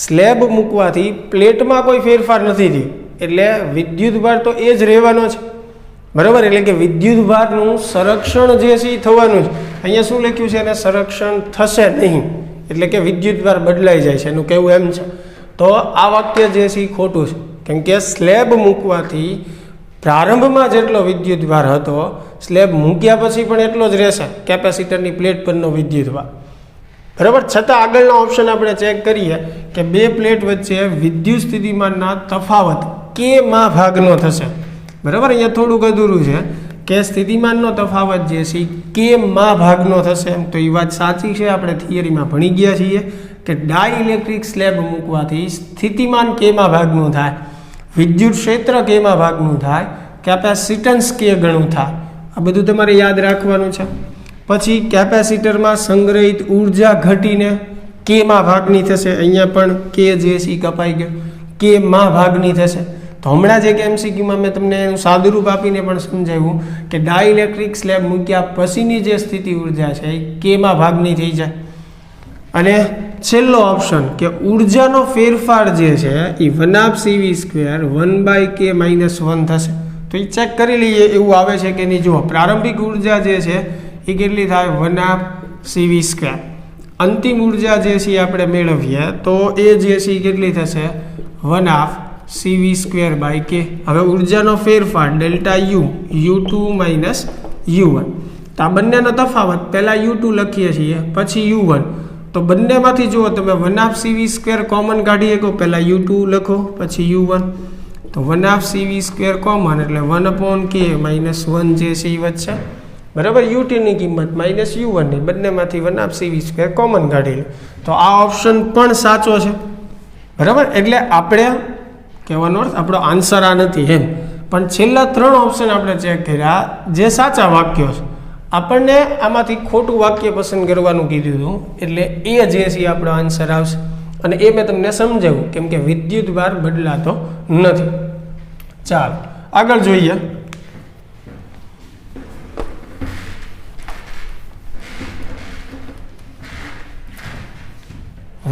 [SPEAKER 1] સ્લેબ મૂકવાથી પ્લેટમાં કોઈ ફેરફાર નથી થયું, એટલે વિદ્યુતભાર તો એ જ રહેવાનો છે. બરાબર? એટલે કે વિદ્યુતભારનું સંરક્ષણ જે છે એ થવાનું છે. અહીંયા શું લખ્યું છે? એને સંરક્ષણ થશે નહીં, એટલે કે વિદ્યુતભાર બદલાઈ જાય છે, એનું કહેવું એમ છે. તો આ વાક્ય જે છે એ ખોટું છે, કેમ કે સ્લેબ મૂકવાથી પ્રારંભમાં જેટલો વિદ્યુતભાર હતો સ્લેબ મૂક્યા પછી પણ એટલો જ રહેશે કેપેસિટરની પ્લેટ પરનો વિદ્યુતભાર. બરાબર? છતાં આગળના ઓપ્શન આપણે ચેક કરીએ કે બે પ્લેટ વચ્ચે વિદ્યુત સ્થિતિમાનના તફાવત કેમાં ભાગનો થશે. બરાબર? અહીંયા થોડુંક અધૂરું છે કે સ્થિતિમાનનો તફાવત જે છે કેમાં ભાગનો થશે. તો એ વાત સાચી છે, આપણે થિયરીમાં ભણી ગયા છીએ કે ડાઇલેક્ટ્રિક સ્લેબ મૂકવાથી સ્થિતિમાન કેમાં ભાગનું થાય, વિદ્યુત ક્ષેત્ર કેમાં ભાગનું થાય, કેપેસિટન્સ કે ગણું થાય. આ બધું તમારે યાદ રાખવાનું છે. પછી કેપેસિટરમાં સંગ્રહિત ઉર્જા ઘટીને કેમાં ભાગની થશે. અહીંયા પણ કે જે છે કપાઈ ગયો, કેમાં ભાગની થશે. તો હમણાં જ એક MCQમાં મેં તમને એનું સાદુરૂપ આપીને પણ સમજાવ્યું કે ડાઇલેક્ટ્રિક સ્લેબ મૂક્યા પછીની જે સ્થિતિ ઉર્જા છે એ કેમાં ભાગની થઈ જાય. અને છેલ્લો ઓપ્શન કે ઉર્જાનો ફેરફાર જે છે એ 1/CV² 1/K-1 થશે. તો એ ચેક કરી લઈએ એવું આવે છે કે નહીં. જુઓ, પ્રારંભિક ઉર્જા જે છે એ કેટલી થાય? 1/CV². અંતિમ ઉર્જા જે છે આપણે મેળવીએ તો એ જે છે કેટલી થશે? 1/CV²/K. હવે ઉર્જાનો ફેરફાર ડેલ્ટા U, U2 - U1. તો આ બંનેનો તફાવત પહેલાં U2 લખીએ છીએ, પછી U1. તો બંનેમાંથી જુઓ તમે 1/CV² કોમન કાઢી શકો. પહેલાં U2 લખો, પછી U1. તો 1/CV² કોમન એટલે 1/K-1 જે છે એ વચ્ચે. બરાબર? U2ની કિંમત -U1 ની, બંનેમાંથી 1/CV² કોમન કાઢી લો. તો આ ઓપ્શન પણ સાચો છે. બરાબર? એટલે આપણે કહેવાનો અર્થ આપણો આન્સર આ નથી એમ, પણ છેલ્લા 3 ઓપ્શન આપણે ચેક કર્યા જે સાચા વાક્યો છે. આપણને આમાંથી ખોટું વાક્ય પસંદ કરવાનું કીધું હતું, એટલે એ જે છે આપણો આન્સર આવશે. અને એ મેં તમને સમજાવ્યું, કેમ કે વિદ્યુતભાર બદલાતો નથી. ચાલો આગળ જોઈએ.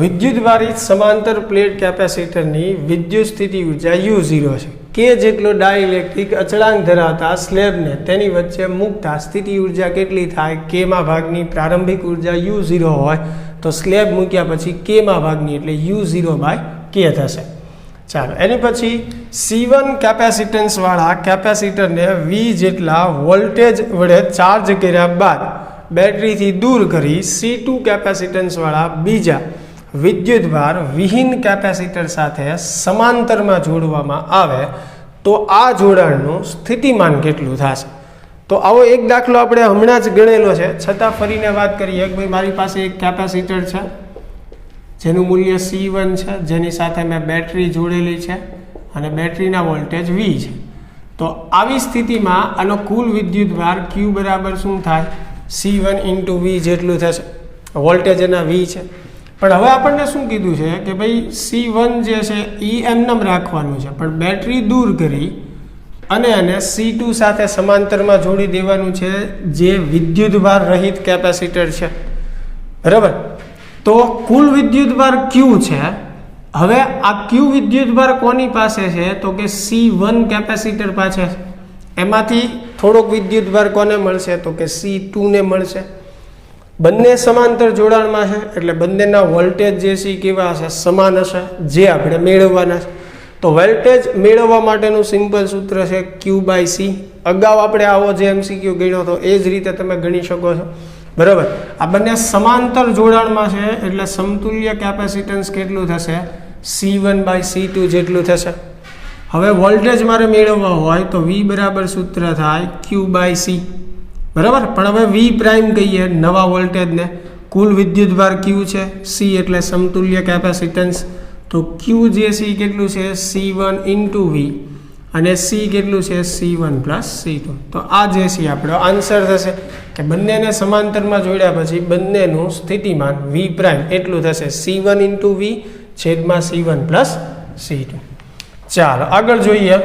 [SPEAKER 1] વિદ્યુતભારિત સમાંતર પ્લેટ કેપેસિટરની વિદ્યુત સ્થિતિ ઉર્જા U0 છે. કે જેટલો ડાઇલેક્ટ્રિક અચળાંક ધરાવતા સ્લેબને તેની વચ્ચે મૂકતા સ્થિતિ ઉર્જા કેટલી થાય? કેમાં ભાગની. પ્રારંભિક ઉર્જા U0 હોય તો સ્લેબ મૂક્યા પછી કેમાં ભાગની, એટલે U0/K થશે. ચાલો, એની પછી C1 કેપેસિટન્સવાળા કેપેસિટરને V જેટલા વોલ્ટેજ વડે ચાર્જ કર્યા બાદ બેટરીથી દૂર કરી C2 કેપેસિટન્સવાળા બીજા વિદ્યુતભાર વિહીન કેપેસિટર સાથે સમાંતરમાં જોડવામાં આવે તો આ જોડાણનું સ્થિતિમાન કેટલું થશે? તો આવો એક દાખલો આપણે હમણાં જ ગણેલો છે, છતાં ફરીને વાત કરીએ કે ભાઈ મારી પાસે એક કેપેસિટર છે જેનું મૂલ્ય C1 છે, જેની સાથે મેં બેટરી જોડેલી છે અને બેટરીના વોલ્ટેજ V છે. તો આવી સ્થિતિમાં આનો કુલ વિદ્યુતભાર Q બરાબર શું થાય? C1 × V જેટલું થશે. વોલ્ટેજ એના V છે. પણ હવે આપણને શું કીધું છે કે ભાઈ C1 જે છે એ એમનેમ રાખવાનું છે, પણ બેટરી દૂર કરી અને એને C2 સાથે સમાંતરમાં જોડી દેવાનું છે, જે વિદ્યુતભાર રહિત કેપેસિટર છે. બરાબર? તો કુલ વિદ્યુતભાર Q છે હવે આ ક્યુ વિદ્યુતભાર કોની પાસે છે તો કે C1 કેપેસિટર પાસે. એમાંથી થોડોક વિદ્યુતભાર કોને મળશે તો કે C2 ને મળશે. બંને સમાંતર જોડાણમાં છે એટલે બંનેના વોલ્ટેજ જે છે કેવા હશે સમાન હશે, જે આપણે મેળવવાના છે. તો વોલ્ટેજ મેળવવા માટેનું સિમ્પલ સૂત્ર છે Q/C. અગાઉ આપણે આવો જે MCQ ગણ્યો હતો એ જ રીતે તમે ગણી શકો છો, બરાબર. આ બંને સમાંતર જોડાણમાં છે એટલે સમતુલ્ય કેપેસિટન્સ કેટલું થશે C1/C2 જેટલું થશે. હવે વોલ્ટેજ મારે મેળવવા હોય તો V બરાબર સૂત્ર થાય Q/C, બરાબર. પણ હવે V પ્રાઇમ કહીએ નવા વોલ્ટેજને, કુલ વિદ્યુતભાર Q છે, C એટલે સમતુલ્ય કેપેસિટન્સ, તો Q જે છે કેટલું છે C1 × V અને C કેટલું છે C1 + C2. તો આ જે છે આપણો આન્સર થશે કે બંનેને સમાંતરમાં જોડ્યા પછી બંનેનું સ્થિતિમાન V પ્રાઇમ એટલું થશે C1 × V છેદમાં C1 + C2. ચાલો આગળ જોઈએ.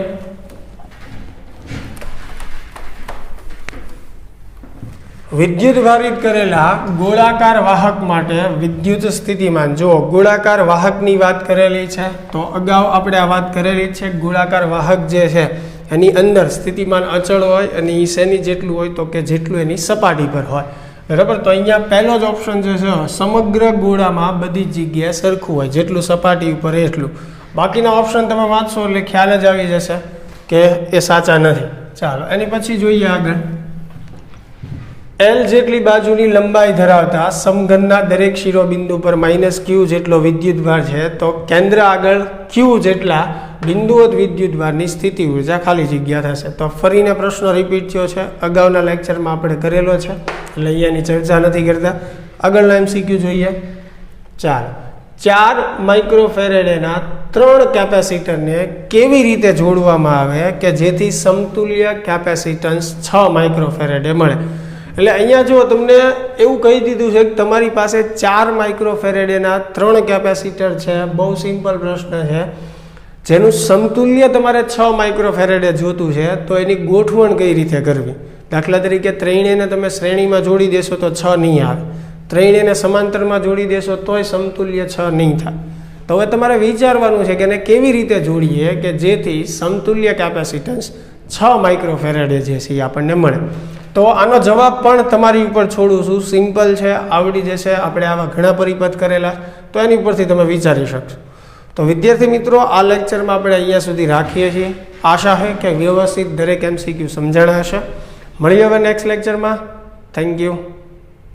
[SPEAKER 1] વિદ્યુત ભારિત કરેલા ગોળાકાર વાહક માટે વિદ્યુત સ્થિતિમાન. જો ગોળાકાર વાહકની વાત કરેલી છે તો અગાઉ આપણે આ વાત કરેલી છે. ગોળાકાર વાહક જે છે એની અંદર સ્થિતિમાન અચળ હોય અને એ શેની જેટલું હોય તો કે જેટલું એની સપાટી પર હોય, બરાબર. તો અહીંયા પહેલો જ ઓપ્શન જે છે સમગ્ર ગોળામાં બધી જ જગ્યાએ સરખું હોય, જેટલું સપાટી ઉપર એટલું. બાકીના ઓપ્શન તમે વાંચશો એટલે ખ્યાલ જ આવી જશે કે એ સાચા નથી. ચાલો એની પછી જોઈએ આગળ. L જેટલી બાજુની લંબાઈ ધરાવતા સમઘનના દરેક શિરોબિંદુ પર -Q જેટલો વિદ્યુતભાર છે તો કેન્દ્ર આગળ Q જેટલા બિંદુઓત વિદ્યુતભારની સ્થિતિ ઉર્જા ખાલી જગ્યા થશે. તો ફરીને પ્રશ્ન રિપીટ થયો છે, અગાઉના લેક્ચરમાં આપણે કરેલો છે એટલે અહીંયાની ચર્ચા નથી કરતા. આગળના MCQ જોઈએ. 4 માઇક્રોફેરેડેના 3 કેપેસિટરને કેવી રીતે જોડવામાં આવે કે જેથી સમતુલ્ય કેપેસિટન્સ 6 માઇક્રોફેરેડે મળે. એટલે અહીંયા જો તમને એવું કહી દીધું છે કે તમારી પાસે 4 માઇક્રોફેરેડેના 3 કેપેસિટર છે. બહુ સિમ્પલ પ્રશ્ન છે, જેનું સમતુલ્ય તમારે 6 માઇક્રોફેરેડે જોતું છે તો એની ગોઠવણ કઈ રીતે કરવી. દાખલા તરીકે ત્રણેયને તમે શ્રેણીમાં જોડી દેશો તો 6 નહીં આવે, ત્રણેયને સમાંતરમાં જોડી દેશો તોય સમતુલ્ય 6 નહીં થાય. તો હવે તમારે વિચારવાનું છે કે એને કેવી રીતે જોડીએ કે જેથી સમતુલ્ય કેપેસિટન્સ 6 માઇક્રોફેરેડે જે છે એ આપણને મળે. તો આનો જવાબ પણ તમારી ઉપર છોડું છું, સિમ્પલ છે, આવડી જશે. આપણે આવા ઘણા પરિપથ કરેલા, તો એની ઉપરથી તમે વિચારી શકશો. તો વિદ્યાર્થી મિત્રો, આ લેક્ચરમાં આપણે અહીંયા સુધી રાખીએ છીએ. આશા છે કે વ્યવસ્થિત દરેક MCQ સમજણ હશે. મળીએ હવે નેક્સ્ટ લેક્ચરમાં. Thank you.